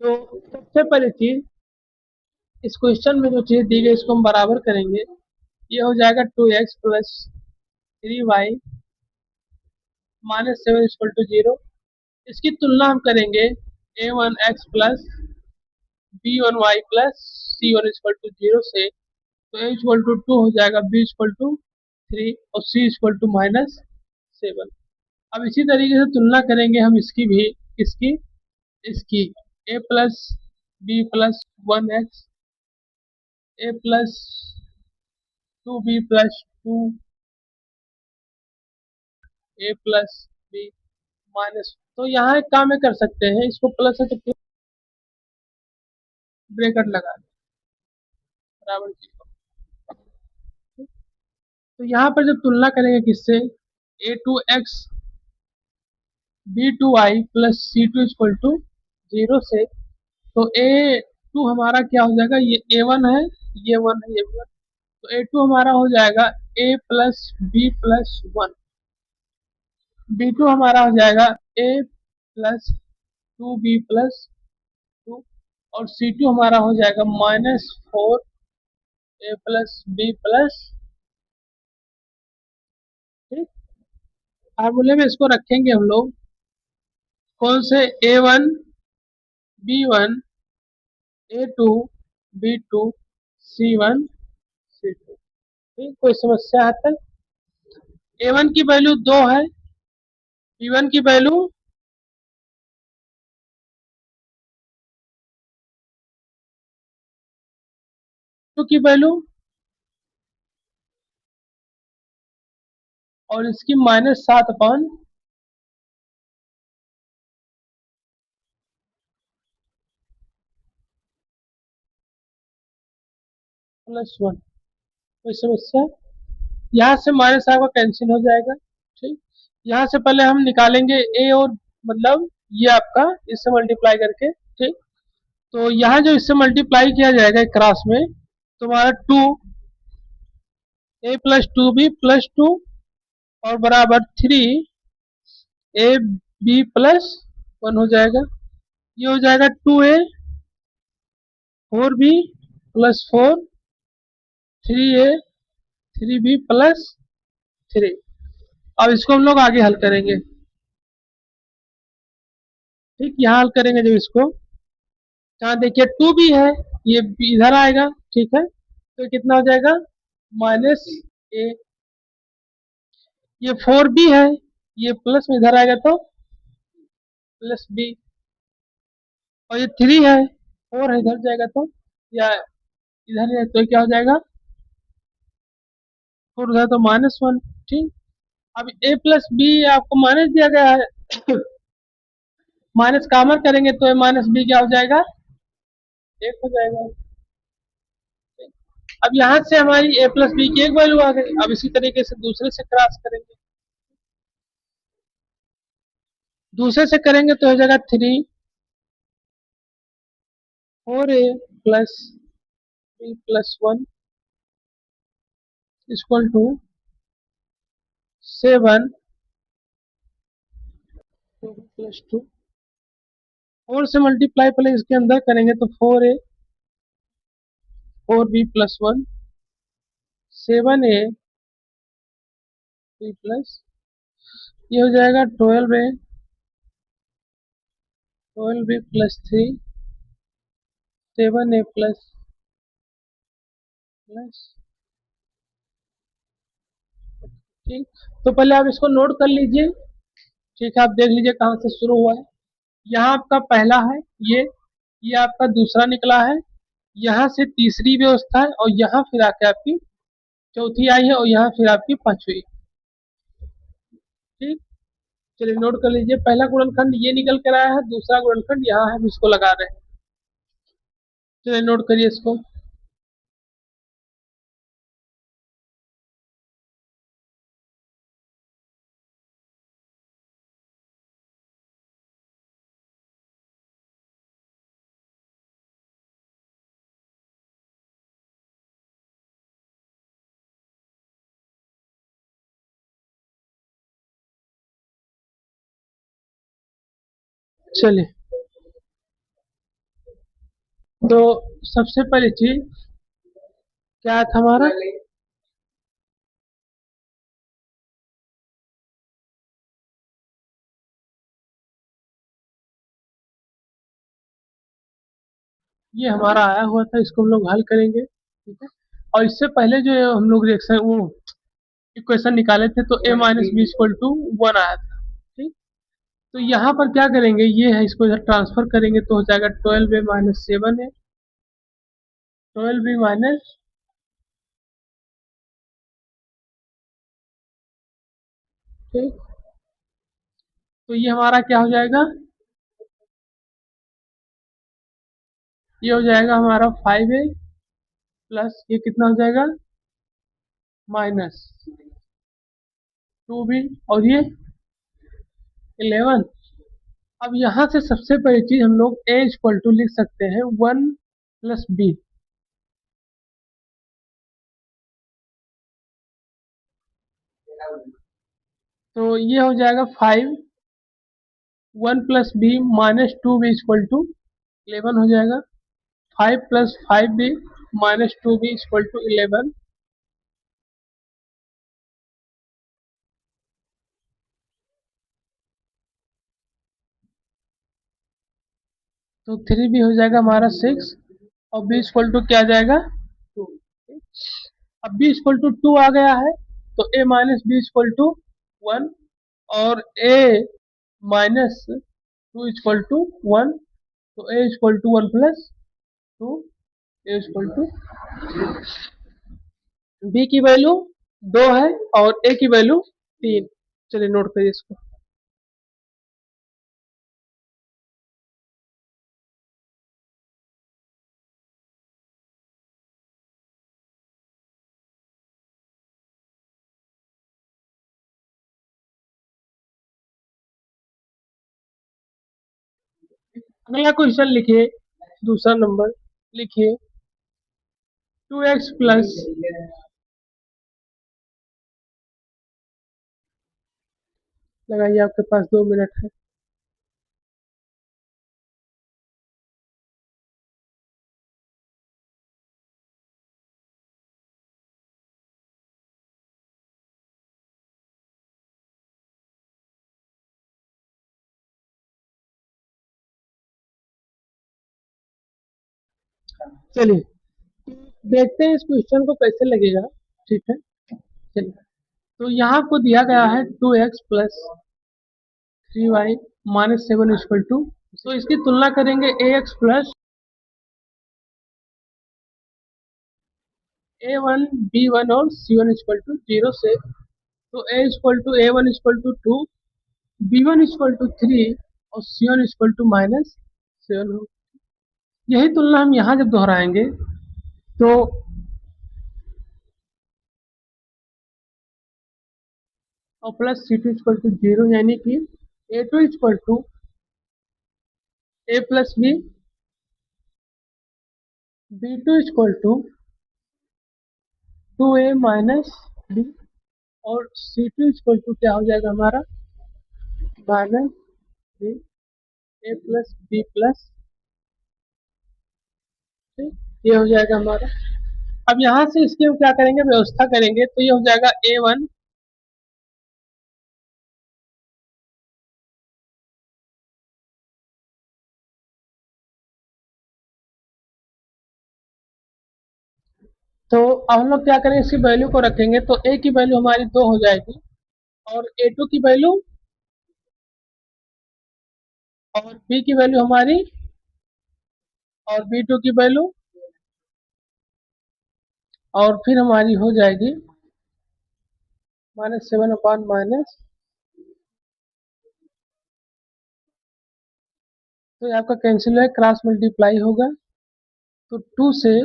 तो सबसे पहली चीज, इस क्वेश्चन में जो चीज दी गई इसको हम बराबर करेंगे। ये हो जाएगा 2x plus 3y -7 equal to 0। इसकी तुलना हम करेंगे a1x plus b1y plus c1 equal to 0 से। तो a इक्वल टू 2 हो जाएगा, b इक्वल टू 3 और c इक्वल टू -7। अब इसी तरीके से तुलना करेंगे हम इसकी भी, इसकी इसकी a plus B plus 1x, a plus 2b plus 2, a plus B minus. तो यहाँ एक काम में कर सकते हैं, इसको प्लस है तो ब्रैकेट लगा दें बराबर 0। तो यहाँ पर जब तुलना करेंगे किससे, a two x B2i plus C2 equal to 0 से, तो A2 हमारा क्या हो जाएगा, ये A1 है, ये 1 है, ये भी 1, तो A2 हमारा हो जाएगा A plus B plus 1, B2 हमारा हो जाएगा A प्लस 2B प्लस 2, और C2 हमारा हो जाएगा -4A प्लस B प्लस, ठीक। फार्मूले में इसको रखेंगे हम लोग कौन से, A1 B1 A2 B2 C1 C2, ठीक। कोई समस्या है तक, A1 की वैल्यू 2 है, B1 की वैल्यू, टू की वैल्यू, और इसकी -7 प्लस 1, कोई समस्या, यहाँ से -7 का कैंसिल हो जाएगा, ठीक। यहाँ से पहले हम निकालेंगे ए, और मतलब ये आपका इससे मल्टीप्लाई करके, ठीक। तो यहाँ जो इससे मल्टीप्लाई किया जाएगा क्रॉस में, तो हमारा 2A प्लस 2B प्लस 2 और बराबर 3AB प्लस 1 हो जाएगा, ये हो जाएगा 2A 4B plus 4 3A 3B plus 3। अब इसको हम लोग आगे हल करेंगे, ठीक। यहाँ हल करेंगे जब इसको, यहाँ देखिए 2B है, ये इधर आएगा, ठीक है, तो कितना हो जाएगा -A, ये 4B है, ये प्लस में इधर आएगा तो प्लस B, और ये 3 है, 4 है, इधर जाएगा तो, या इधर है तो क्या हो जाएगा, 4 उधर तो -1, ठीक। अब A प्लस बी आपको माइनस दिया गया है, माइनस कॉमन करेंगे तो A माइनस बी क्या हो जाएगा, 1 हो जाएगा। अब यहाँ से हमारी A प्लस बी की एक वैल्यू आ गई, अब इसी तरीके से दूसरे से क्रॉस करेंगे, दूसरे से करेंगे तो हो जाएगा 4A plus B plus 1 equal to 7 plus 2, 4 से मल्टीप्लाई पहले इसके अंदर करेंगे तो 4A 4B plus 1 7A B plus, ये हो जाएगा 12B plus 3 7A plus plus, ठीक। तो पहले आप इसको नोट कर लीजिए, ठीक है, आप देख लीजिए कहाँ से शुरू हुआ है, यहाँ आपका पहला है, ये आपका दूसरा निकला है, यहाँ से तीसरी व्यवस्था है, और यहाँ फिर आके आपकी चौथी आई है, और यहाँ फिर आपकी पांचवी, ठीक। चलिए नोट कर लीजिए, पहला गुणनखंड ये निकल कर आया है, दूसरा गुणनखंड यहाँ है, हम इसको लगा रहे हैं, चलिए नोट करिए इसको। चलिए, तो सबसे पहली चीज क्या था हमारा, ये हमारा आया हुआ था, इसको हम लोग हल करेंगे, ठीक है। और इससे पहले जो हम लोग रिएक्शन वो इक्वेशन निकाले थे, तो A minus b equal to 1 आया था, ठीक। तो यहाँ पर क्या करेंगे, ये है, इसको इधर ट्रांसफर करेंगे तो हो जाएगा 12A minus 7A 12B minus, ठीक। तो ये हमारा क्या हो जाएगा, ये हो जाएगा हमारा 5A प्लस ये कितना हो जाएगा माइनस 2B, और ये 11। अब यहाँ से सबसे पहली चीज हम लोग a इक्वल टू लिख सकते हैं 1 प्लस बी। तो ये हो जाएगा 5, 1 plus B minus 2 B equal to 11 हो जाएगा। 5 plus 5 B minus 2 B equal to 11। तो 3 बी हो जाएगा हमारा 6 और बी इक्वल टू क्या आ जाएगा 2। अब बी इक्वल टू 2 आ गया है तो a minus b equal to 1 और ए माइनस 2 इक्वल टू 1। तो a equal to 1 plus 2, a equal to b की वैल्यू 2 है और ए की वैल्यू 3। चलिए नोट करिए इसको। अगला क्वेश्चन लिखिए, दूसरा नंबर लिखिए 2x प्लस, लगाइए आपके पास 2 मिनट है। चलिए देखते हैं इस क्वेश्चन को कैसे लगेगा। ठीक है, चलिए। तो यहाँ आपको दिया गया है 2x plus 3y minus 7 equal to, तो इसकी तुलना करेंगे ax प्लस a1 b1 और c1 इक्वल टू 0 से। तो a equal to a1 equal to 2, b1 equal to 3 और c1 इक्वल टू माइनस 7 हो। यही तुलना हम यहाँ जब दोहराएंगे तो और प्लस c2 इक्वल टू 0 यानी कि a2 equal to a plus B, b2 equal to 2a minus B और c2 इक्वल टू क्या हो जाएगा हमारा माइनस बी, ए प्लस बी प्लस, ये हो जाएगा हमारा। अब यहाँ से इसकी हम क्या करेंगे, व्यवस्था करेंगे तो ये हो जाएगा a1 तो अब हम लोग क्या करेंगे, इसकी वैल्यू को रखेंगे तो a की वैल्यू हमारी 2 हो जाएगी और a2 की वैल्यू और b की वैल्यू हमारी और b2 की वैल्यू और फिर हमारी हो जाएगी -7 माइनस, तो ये आपका कैंसिल है, क्रॉस मल्टीप्लाई होगा तो 2 से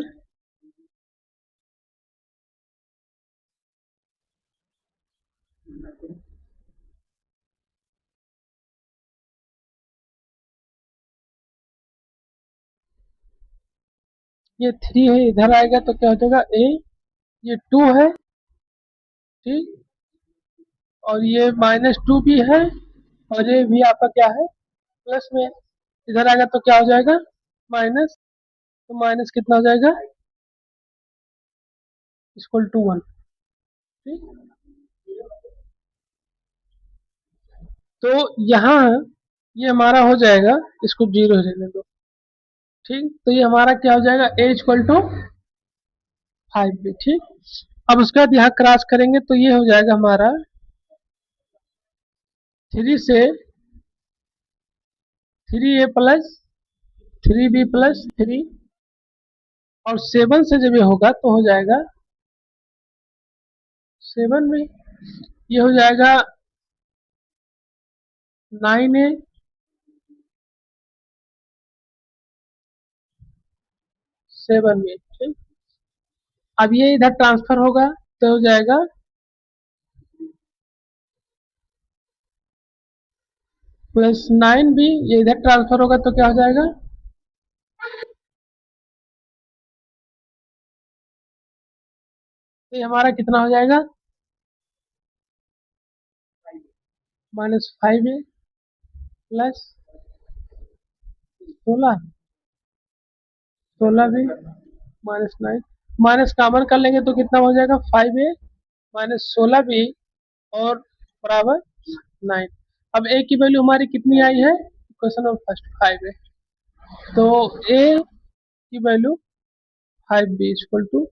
ये 3 है इधर आएगा तो क्या हो जाएगा a, ये 2 है ठीक, और ये -2 भी है और ये भी आपका क्या है प्लस में, इधर आएगा तो क्या हो जाएगा माइनस, तो माइनस कितना हो जाएगा इक्वल टू 1 ठीक। तो यहाँ ये हमारा हो जाएगा, इसको 0 रहने दो ठीक। तो ये हमारा क्या हो जाएगा a इक्वल टू 5b ठीक। अब उसके बाद यहाँ क्रॉस करेंगे तो ये हो जाएगा हमारा 3 से 3a प्लस 3b प्लस 3 और 7 से जब ये होगा तो हो जाएगा 7 में ये हो जाएगा 9a 7 में ठीक। अब ये इधर ट्रांसफर होगा तो हो जाएगा प्लस 9b, ये इधर ट्रांसफर होगा तो क्या हो जाएगा, तो ये हमारा कितना हो जाएगा, -5a plus 16b -9, minus common कर लेंगे तो कितना हो जाएगा, 5a -16b और बराबर 9। अब a की वैल्यू हमारी कितनी आई है, क्वेश्चन नंबर फर्स्ट 5 है, तो a की value 5b equal to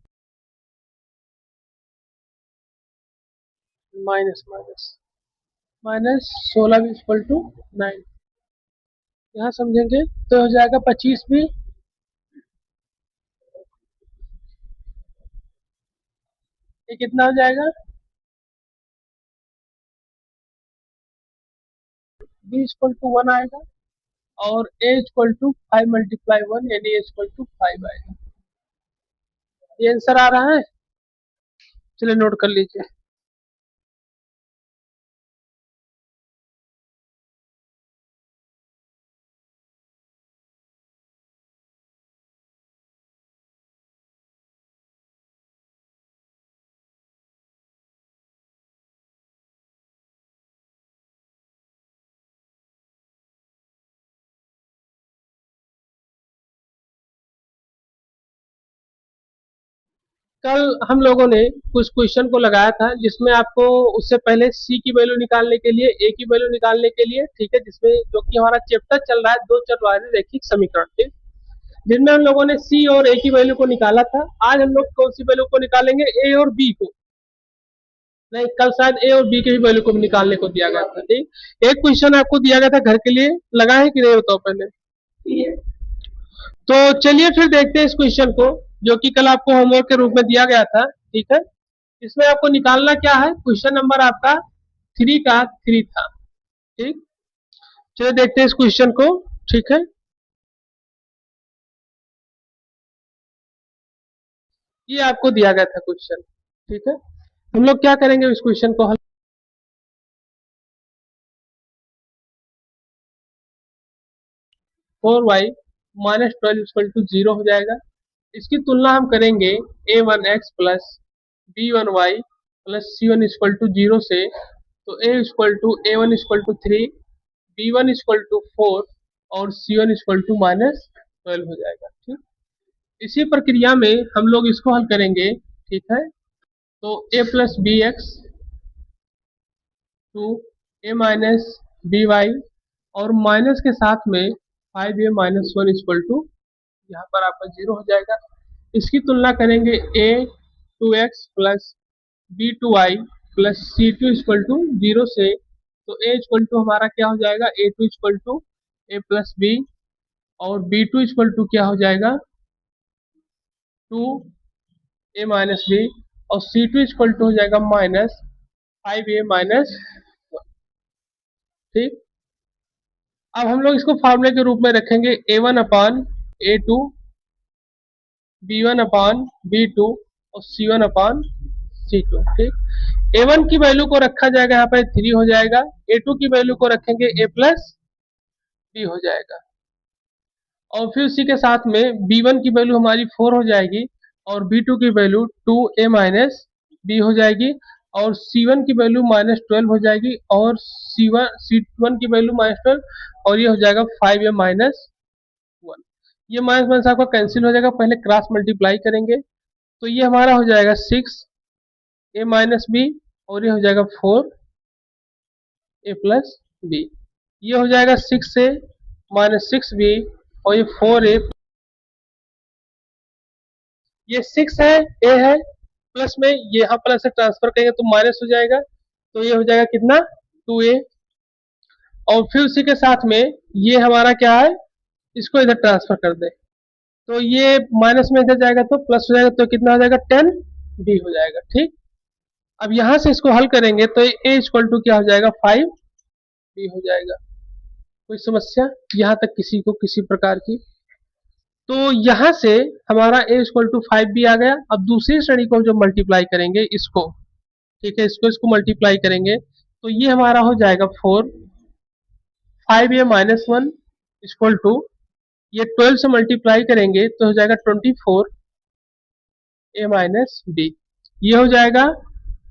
minus minus minus 16b equal to 9, यहाँ समझेंगे तो हो जाएगा 25b, ये कितना हो जाएगा, b इक्वल टू 1 आएगा और a इक्वल टू 5 मल्टीप्लाई 1 यानी a इक्वल टू 5 आएगा। ये आंसर आ रहा है, चलिए नोट कर लीजिए। कल हम लोगों ने कुछ क्वेश्चन को लगाया था जिसमें आपको उससे पहले सी की वैल्यू निकालने के लिए, ए की वैल्यू निकालने के लिए, ठीक है, जिसमें जो कि हमारा चैप्टर चल रहा है दो चरवाही रैखिक समीकरण के, जिनमें हम लोगों ने सी और ए की वैल्यू को निकाला था। आज हम लोग कौन सी वैल्यू को निकालेंगे, ए और बी को, नहीं कल शायद ए और बी के भी वैल्यू को निकालने को दिया गया था। ठीक, एक क्वेश्चन आपको दिया गया था घर के लिए, लगा है कि नहीं बताओ पहले। तो चलिए फिर देखते हैं इस क्वेश्चन को, जो कि कल आपको होमवर्क के रूप में दिया गया था। ठीक है, इसमें आपको निकालना क्या है, क्वेश्चन नंबर आपका 3 का 3 था। ठीक, चलिए देखते हैं इस क्वेश्चन को। ठीक है, ये आपको दिया गया था क्वेश्चन। ठीक है, हम लोग क्या करेंगे इस क्वेश्चन को हल, 4y -12 इक्वल टू 0 हो जाएगा। इसकी तुलना हम करेंगे a1x plus b1y plus c1 equal to 0 से, तो a equal to a1 equal to 3, b1 equal to 4 और c1 इक्वल टू -12 हो जाएगा। ठीक, इसी प्रक्रिया में हम लोग इसको हल करेंगे। ठीक है, तो a plus B X to a minus B Y और माइनस के साथ में 5a माइनस 1 इक्वल टू, यहाँ पर आपका 0 हो जाएगा। इसकी तुलना करेंगे a2x plus b2y plus c2 equal to 0 से, तो a इक्वल टू हमारा क्या हो जाएगा, a2 equal to a plus B और b2 इक्वल टू क्या हो जाएगा 2a माइनस बी और c2 इक्वल टू हो जाएगा -5a माइनस 1। ठीक, अब हम लोग इसको फार्मूले के रूप में रखेंगे a1 अपान a2, b1 अपान b2 और c1 अपान c2। ठीक, a1 की वैल्यू को रखा जाएगा यहाँ पर 3 हो जाएगा, a2 की वैल्यू को रखेंगे a प्लस बी हो जाएगा और फिर उसी के साथ में b1 की वैल्यू हमारी 4 हो जाएगी और b2 की वैल्यू 2a माइनस बी हो जाएगी और c1 की वैल्यू -12 हो जाएगी और c1 की वैल्यू -12 और ये हो जाएगा 5a माइनस 1। ये माइनस माइनस आपका कैंसिल हो जाएगा, पहले क्रॉस मल्टीप्लाई करेंगे तो ये हमारा हो जाएगा 6a माइनस बी और ये हो जाएगा 4a प्लस बी। ये हो जाएगा 6a माइनस 6b और ये 4a, ये 6 है, a है, प्लस में ये यहाँ प्लस से ट्रांसफर करेंगे तो माइनस हो जाएगा, तो ये हो जाएगा कितना 2a और फिर उसी के साथ में ये हमारा क्या है, इसको इधर ट्रांसफर कर दे तो ये माइनस में इधर जाएगा तो प्लस हो जाएगा, तो कितना हो जाएगा 10b हो जाएगा। ठीक, अब यहां से इसको हल करेंगे तो a इक्वल टू क्या हो जाएगा 5b हो जाएगा। कोई समस्या यहाँ तक किसी को किसी प्रकार की, तो यहां से हमारा a इक्वल टू 5b आ गया। अब दूसरी श्रेणी को जो मल्टीप्लाई करेंगे इसको, ठीक है, इसको मल्टीप्लाई करेंगे तो ये हमारा हो जाएगा 4 5a minus one equal to, ये 12 से मल्टीप्लाई करेंगे तो हो जाएगा 24a माइनस बी। ये हो जाएगा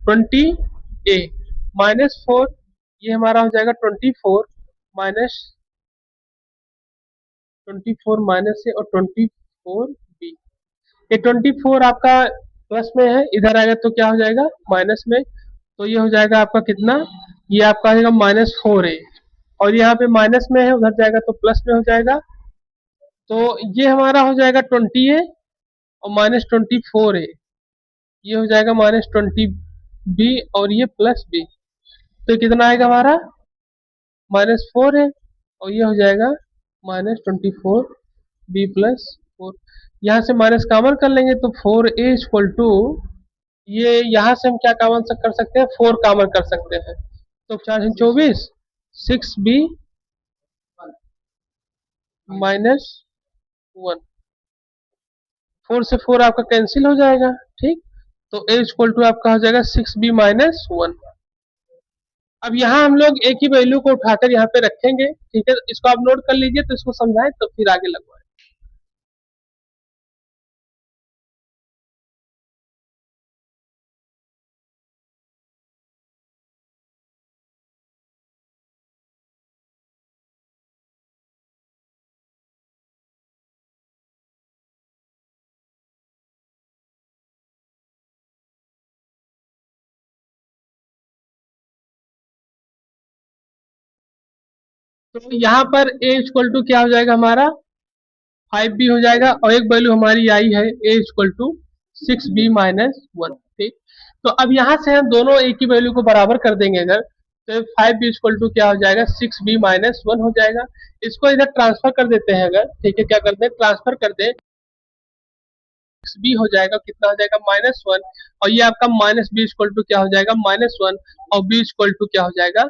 20a माइनस 4, ये हमारा हो जाएगा 24 माइनस से और 24b। ये 24 आपका प्लस में है, इधर आएगा तो क्या हो जाएगा माइनस में, तो ये हो जाएगा आपका कितना, ये आपका आएगा -4a, और यहाँ पे माइनस में है, उधर जाएगा तो प्लस में हो जाएगा, तो ये हमारा हो जाएगा 20a और -24a, ये हो जाएगा -20b और ये प्लस b, तो कितना आएगा हमारा -4 है, और ये हो जाएगा -24b प्लस 4। यहाँ से माइनस कॉमन कर लेंगे तो 4a इक्वल टू, ये यहाँ से हम क्या कॉमन कर सकते हैं, 4 कॉमन कर सकते हैं, तो 4 24, 6b माइनस 1, 4 से 4 आपका कैंसिल हो जाएगा, ठीक, तो a इक्वल टू आपका हो जाएगा 6b माइनस 1। अब यहाँ हम लोग एक ही वैल्यू को उठाकर यहाँ पे रखेंगे, ठीक है, इसको आप नोट कर लीजिए, तो इसको समझाएं तो फिर आगे लगवाएं। तो यहाँ पर a इक्वल टू क्या हो जाएगा हमारा 5b हो जाएगा, और एक वैल्यू हमारी आई है a equal to 6b minus 1, ठीक। तो अब यहाँ से हम दोनों a की वैल्यू को बराबर कर देंगे अगर, तो 5b इक्वल टू क्या हो जाएगा 6b माइनस 1 हो जाएगा। इसको इधर ट्रांसफर कर देते हैं अगर, ठीक है, क्या करते हैं ट्रांसफर कर दे, 6b हो जाएगा, कितना हो जाएगा -1, और ये आपका -b इक्वल टू क्या हो जाएगा -1, और b इक्वल टू क्या हो जाएगा,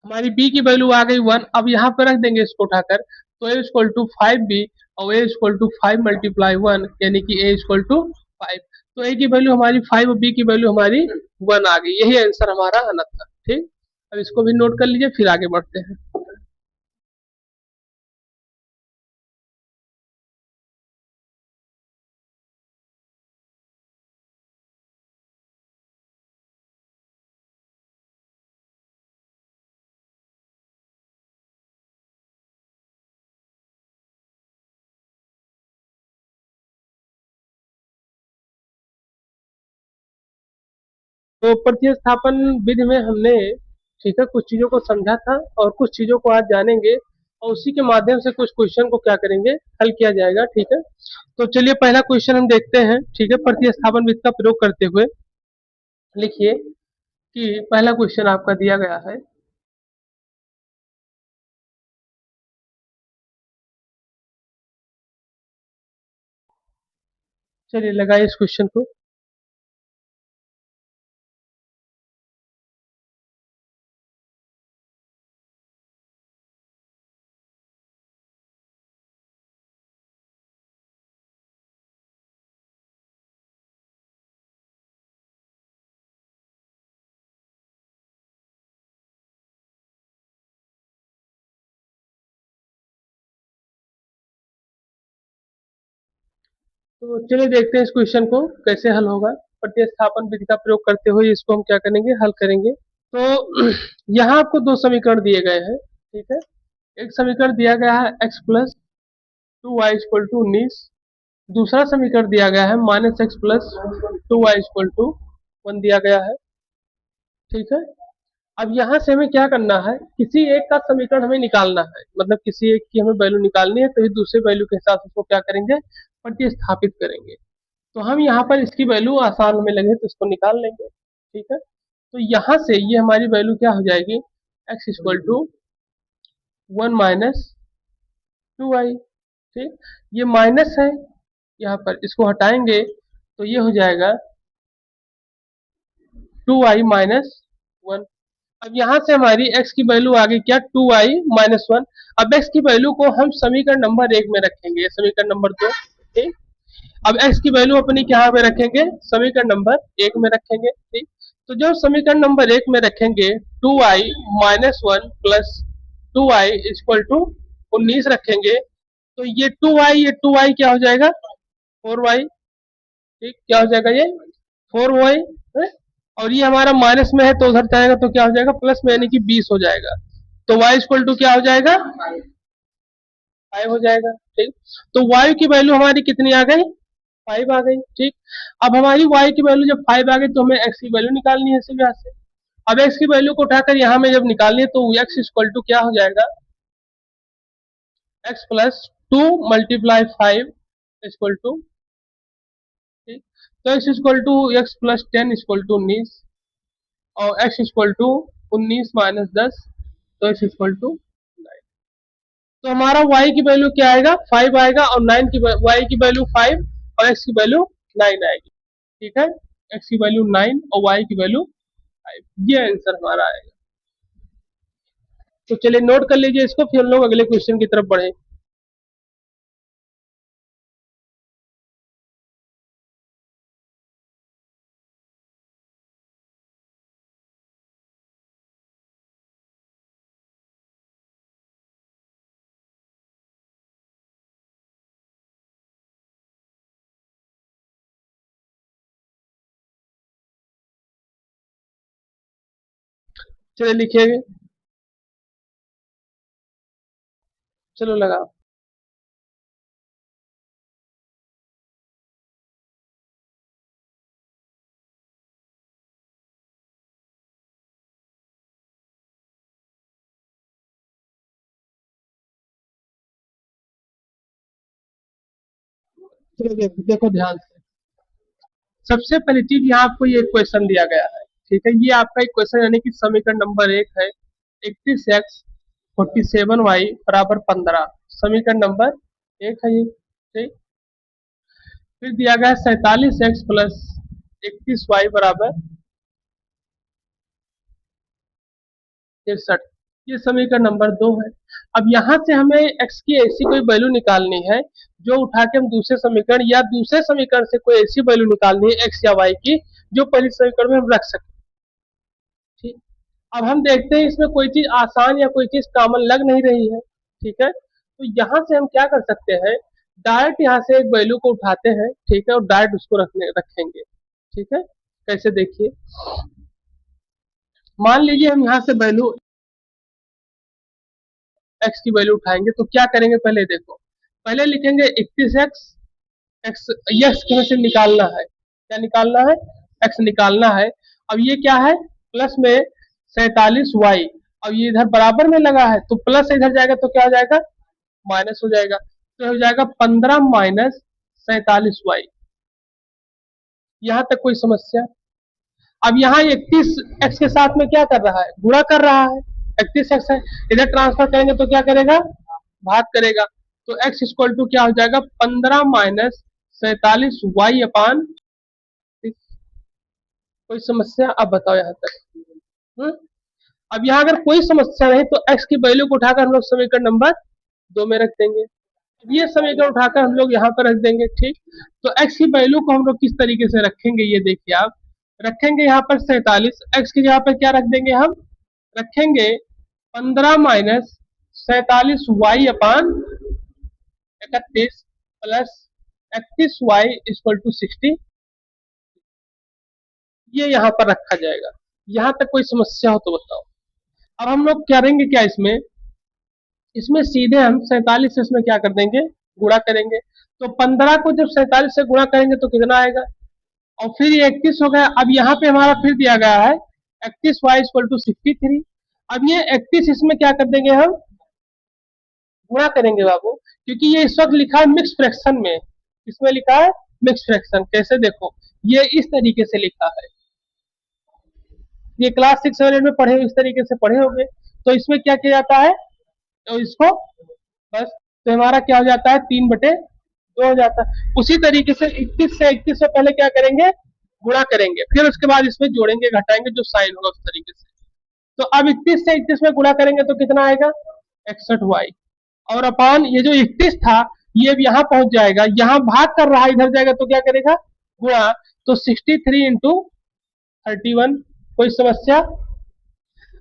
हमारी b की वैल्यू आ गई 1। अब यहाँ पे रख देंगे इसको उठाकर, तो a इक्वल टू 5b और a इक्वल टू 5 मल्टीप्लाई 1, यानी कि a इक्वल टू 5, तो a की वैल्यू हमारी 5 और b की वैल्यू हमारी 1 आ गई, यही आंसर हमारा आना था, ठीक। अब इसको भी नोट कर लीजिए, फिर आगे बढ़ते हैं। तो प्रतिस्थापन विधि में हमने, ठीक है, कुछ चीजों को समझा था और कुछ चीजों को आज जानेंगे, और उसी के माध्यम से कुछ क्वेश्चन को क्या करेंगे, हल किया जाएगा, ठीक है। तो चलिए पहला क्वेश्चन हम देखते हैं, ठीक है, प्रतिस्थापन विधि का प्रयोग करते हुए। लिखिए कि पहला क्वेश्चन आपका दिया गया है, चलिए लगाइए इस क्वेश्चन को। तो चलिए देखते हैं इस क्वेश्चन को कैसे हल होगा। प्रतिस्थापन विधि का प्रयोग करते हुए इसको हम क्या करेंगे, हल करेंगे। तो यहाँ आपको दो समीकरण दिए गए हैं, ठीक है। एक समीकरण दिया गया है x plus 2y equal to 19, दूसरा समीकरण दिया गया है -x plus 2y equal to 1 दिया गया है, ठीक है। अब यहाँ से हमें क्या करना है, किसी एक का समीकरण हमें निकालना है, मतलब किसी एक की हमें वैल्यू निकालनी है, तो ये दूसरे वैल्यू के हिसाब से उसको क्या करेंगे, प्रतिस्थापित करेंगे। तो हम यहाँ पर इसकी वैल्यू आसान हमें लगे तो इसको निकाल लेंगे, ठीक है। तो यहाँ से ये हमारी वैल्यू क्या हो जाएगी, x equal to 1 minus 2y, ठीक। ये माइनस है, यहाँ पर इसको हटाएंगे तो ये हो जाएगा 2y माइनस 1। अब यहाँ से हमारी x की वैल्यू आ गई क्या, 2y माइनस 1। अब x की वैल्यू को हम समीकरण नंबर 1 में रखेंगे, समीकरण नंबर 2, ठीक। अब x की वैल्यू अपनी कहाँ पे रखेंगे, समीकरण नंबर 1 में रखेंगे, ठीक। तो जब समीकरण नंबर 1 में रखेंगे 2y minus 1 plus 2y equal to 19 रखेंगे तो ये 2y क्या हो जाएगा 4y। ठीक, क्या हो जाएगा ये 4y है? और ये हमारा माइनस में है तो उधर जाएगा तो क्या हो जाएगा प्लस में, यानी कि 20 हो जाएगा। तो y इक्वल टू क्या हो जाएगा 5 हो जाएगा। ठीक, तो y की वैल्यू हमारी कितनी आ गई 5 आ गई। ठीक, अब हमारी y की वैल्यू जब 5 आ गई तो हमें x की वैल्यू निकालनी है सिर्फ यहाँ से। अब x की वैल्यू को उठाकर यहाँ में जब निकालनी है तो x इक्वल टू क्या हो जाएगा x plus 2 multiply 5 equal to, ठीक, तो x equal to x plus 10 equal to 19 और x इक्वल टू 19 माइनस 10 तो x इक्वल टू 9। तो हमारा y की वैल्यू क्या आएगा 5 आएगा और 9 की y की वैल्यू 5 और x की वैल्यू 9 आएगी। ठीक है, x की वैल्यू 9 और y की वैल्यू 5, ये आंसर हमारा आएगा। तो चलिए नोट कर लीजिए इसको, फिर हम लोग अगले क्वेश्चन की तरफ बढ़े। चलिए लिखिएगा, चलो लगाओ। चलो देखो ध्यान से, सबसे पहली चीज यहाँ आपको ये क्वेश्चन दिया गया है। ठीक है, ये आपका एक क्वेश्चन यानी कि समीकरण नंबर 1 है 31x 47y बराबर 15, समीकरण नंबर 1 है ये। ठीक, फिर दिया गया है 47x प्लस 31y बराबर 63, ये समीकरण नंबर 2 है। अब यहाँ से हमें x की ऐसी कोई वैल्यू निकालनी है जो उठा के हम दूसरे समीकरण या दूसरे समीकरण से कोई ऐसी वैल्यू निकालनी है x या y की जो पहले समीकरण में हम रख सकते। ठीक, अब हम देखते हैं इसमें कोई चीज आसान या कोई चीज कॉमन लग नहीं रही है। ठीक है, तो यहाँ से हम क्या कर सकते हैं, डायरेक्ट यहाँ से एक वैल्यू को उठाते हैं। ठीक है, और डायरेक्ट उसको रखेंगे। ठीक है, कैसे देखिए, मान लीजिए हम यहाँ से वैल्यू x की वैल्यू उठाएंगे तो क्या करेंगे, पहले देखो, पहले लिखेंगे 31x, x यस में से निकालना है, क्या निकालना है x निकालना है। अब ये क्या है प्लस में 47y, अब ये इधर बराबर में लगा है तो प्लस इधर जाएगा तो क्या हो जाएगा माइनस हो जाएगा, तो हो जाएगा 15 माइनस 47y। यहां तक कोई समस्या? अब यहाँ 31x के साथ में क्या कर रहा है गुणा कर रहा है, 31x है, इधर ट्रांसफर करेंगे तो क्या करेगा भाग करेगा, तो x इक्वल टू क्या हो जाएगा 15 माइनस 47y अपान। कोई समस्या? अब बताओ यहाँ तक। अब यहाँ अगर कोई समस्या नहीं तो x की वैल्यू को उठाकर हम लोग समीकरण नंबर 2 में रख देंगे, ये समीकरण उठाकर हम लोग यहाँ पर रख देंगे। ठीक, तो x की वैल्यू को हम लोग किस तरीके से रखेंगे ये देखिए, आप रखेंगे यहाँ पर 47, x की जगह पर क्या रख देंगे हम, रखेंगे 15 minus 47y upon 31 plus 31y equal to 60, ये यहाँ पर रखा जाएगा। यहाँ तक कोई समस्या हो तो बताओ। अब हम लोग करेंगे क्या, इसमें इसमें सीधे हम 47 से इसमें क्या कर देंगे गुणा करेंगे, तो 15 को जब 47 से गुणा करेंगे तो कितना आएगा, और फिर ये 31 हो गया। अब यहाँ पे हमारा फिर दिया गया है 31y इक्वल टू 63, अब ये 31 इसमें क्या कर देंगे हम गुणा करेंगे बाबू, क्योंकि ये इस वक्त लिखा है मिक्स फ्रैक्शन में, इसमें लिखा है मिक्स फ्रैक्शन। कैसे देखो, ये इस तरीके से लिखा है, ये क्लास 6 7 में पढ़े इस तरीके से पढ़े होंगे। तो इसमें क्या किया जाता है, तो इसको बस, तो हमारा क्या हो जाता है 3/2 हो जाता है। उसी तरीके से 31 से 31 से पहले क्या करेंगे गुणा करेंगे, फिर उसके बाद इसमें जोड़ेंगे घटाएंगे जो साइन होगा उस तरीके से। तो अब 31 से 31 में गुणा करेंगे तो कितना आएगा 61y, और अपान ये जो 31 था ये अब यहाँ पहुंच जाएगा, यहाँ भाग कर रहा है इधर जाएगा तो क्या करेगा गुणा, तो 63 इंटू 31। कोई समस्या?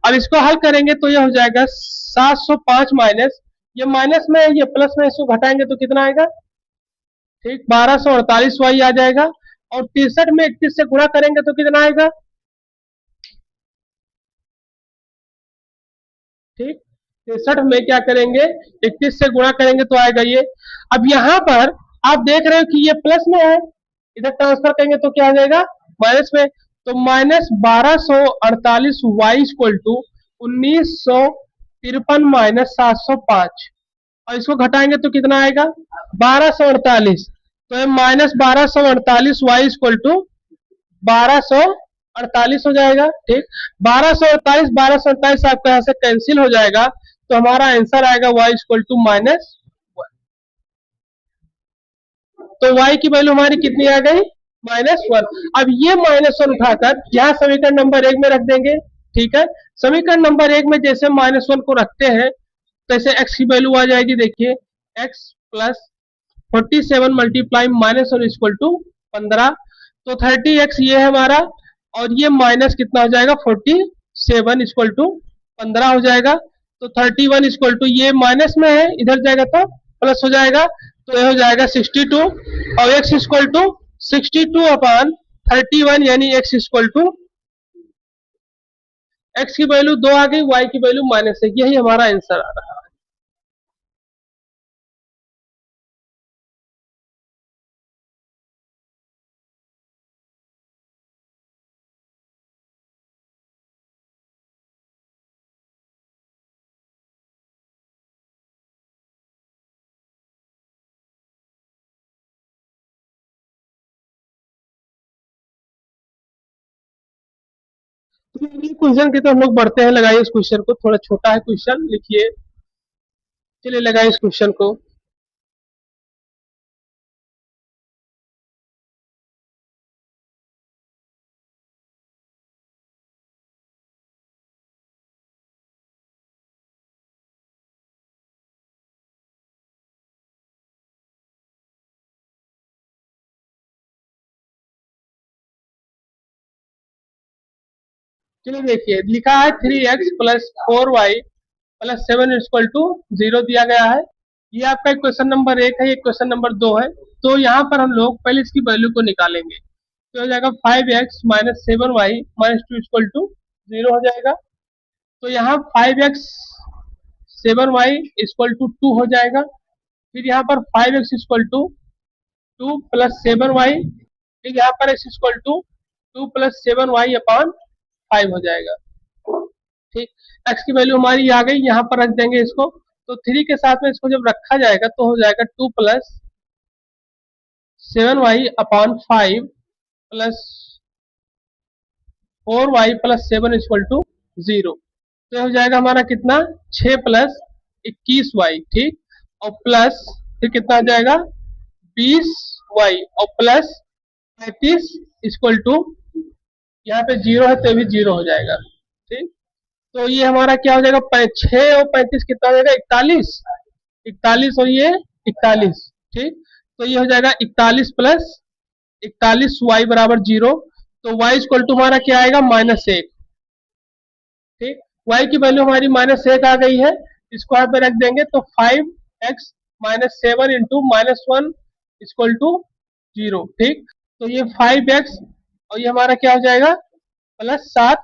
अब इसको हल करेंगे तो ये हो जाएगा 705 माइनस, ये माइनस में है, ये प्लस में, इसको घटाएंगे तो कितना आएगा? ठीक, 1248 वाई आ जाएगा। और 63 में 31 से गुणा करेंगे तो कितना आएगा? ठीक, 63 में क्या करेंगे, 31 से गुणा करेंगे तो आएगा ये। अब यहाँ पर आप देख रहे हो कि ये प्लस में है, इधर ट्रांसफर करेंगे तो क्या आ जाएगा? माइनस में। तो minus 1248 Y equal to 1953 minus 705, और इसको घटाएंगे तो कितना आएगा? 1248। तो ये माइनस 1248 वाई इक्वल टू 1248 हो जाएगा। ठीक, 1248 आपका यहाँ से कैंसिल हो जाएगा, तो हमारा आंसर आएगा y इक्वल टू माइनस। तो y की वैल्यू हमारी कितनी आ गई? -1। अब ये -1 उठाकर यहाँ समीकरण नंबर 1 में रख देंगे। ठीक है, समीकरण नंबर 1 में जैसे -1 को रखते हैं तैसे x की वैल्यू आ जाएगी। देखिए x plus 47 multiply -1 equal to 15, तो 30x ये है हमारा, और ये माइनस कितना हो जाएगा? 47 इक्वल टू 15 हो जाएगा। तो 31 इक्वल टू, ये माइनस में है, इधर जाएगा तो प्लस हो जाएगा, तो ये हो जाएगा 62, और x इक्वल टू 62 अपॉन 31, यानी x इक्वल टू, x की वैल्यू 2 आ गई, y की वैल्यू -1, यही हमारा आंसर आ रहा है। तो अगले क्वेश्चन की तो हम लोग बढ़ते हैं। लगाइए इस क्वेश्चन को, थोड़ा छोटा है क्वेश्चन, लिखिए। चलिए लगाइए इस क्वेश्चन को। चलिए देखिए, लिखा है 3x plus 4y plus 7 equal to 0 दिया गया है। ये आपका क्वेश्चन नंबर 1 है, ये क्वेश्चन नंबर 2 है। तो यहाँ पर हम लोग पहले इसकी वैल्यू को निकालेंगे, तो हो जाएगा 5x minus 7y minus 2 equal to 0 हो जाएगा। तो यहाँ 5x 7y इक्वल टू 2 हो जाएगा। फिर यहाँ पर 5x equal to 2 plus 7y, फिर यहाँ पर x equal to 2 plus 7y upon 5 हो जाएगा। ठीक, x की वैल्यू हमारी आ गई, यहाँ पर रख देंगे इसको। तो 3 के साथ में इसको जब रखा जाएगा तो हो जाएगा 2 plus 7y upon 5 plus 4y plus 7 equal to 0। तो हो जाएगा हमारा कितना? 6 प्लस 21y। ठीक, और प्लस फिर कितना आ जाएगा? 20y, और प्लस 35 इक्वल टू, यहाँ पे 0 है तो भी 0 हो जाएगा। ठीक, तो ये हमारा क्या हो जाएगा? 6 और 35 कितना हो जाएगा? 41, 41 और ये 41। ठीक, तो ये हो जाएगा 41 प्लस 41 y बराबर 0। तो y इक्वल टू हमारा क्या आएगा? -1। ठीक, y की वैल्यू हमारी -1 आ गई है, इसको यहाँ पे रख देंगे। तो 5x minus 7 into -1 equal to 0। ठीक, तो ये 5x और ये हमारा क्या हो जाएगा? +7।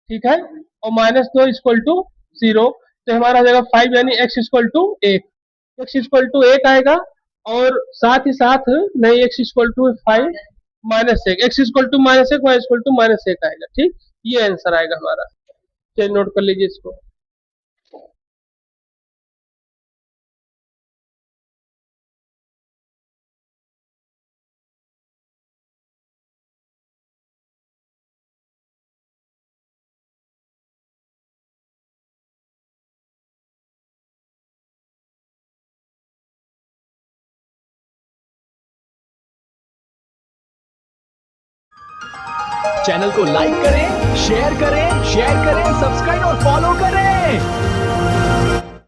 ठीक है, और -2 इक्वल टू 0। तो हमारा हो जाएगा 5, यानी x equal to 1, x equal to 1 आएगा। और साथ ही साथ नहीं, x equal to 5 -1, x equal to -1, y equal to -1 आएगा। ठीक, ये आंसर आएगा हमारा। चलिए नोट कर लीजिए इसको। चैनल को लाइक करें, शेयर करें, सब्सक्राइब और फॉलो करें।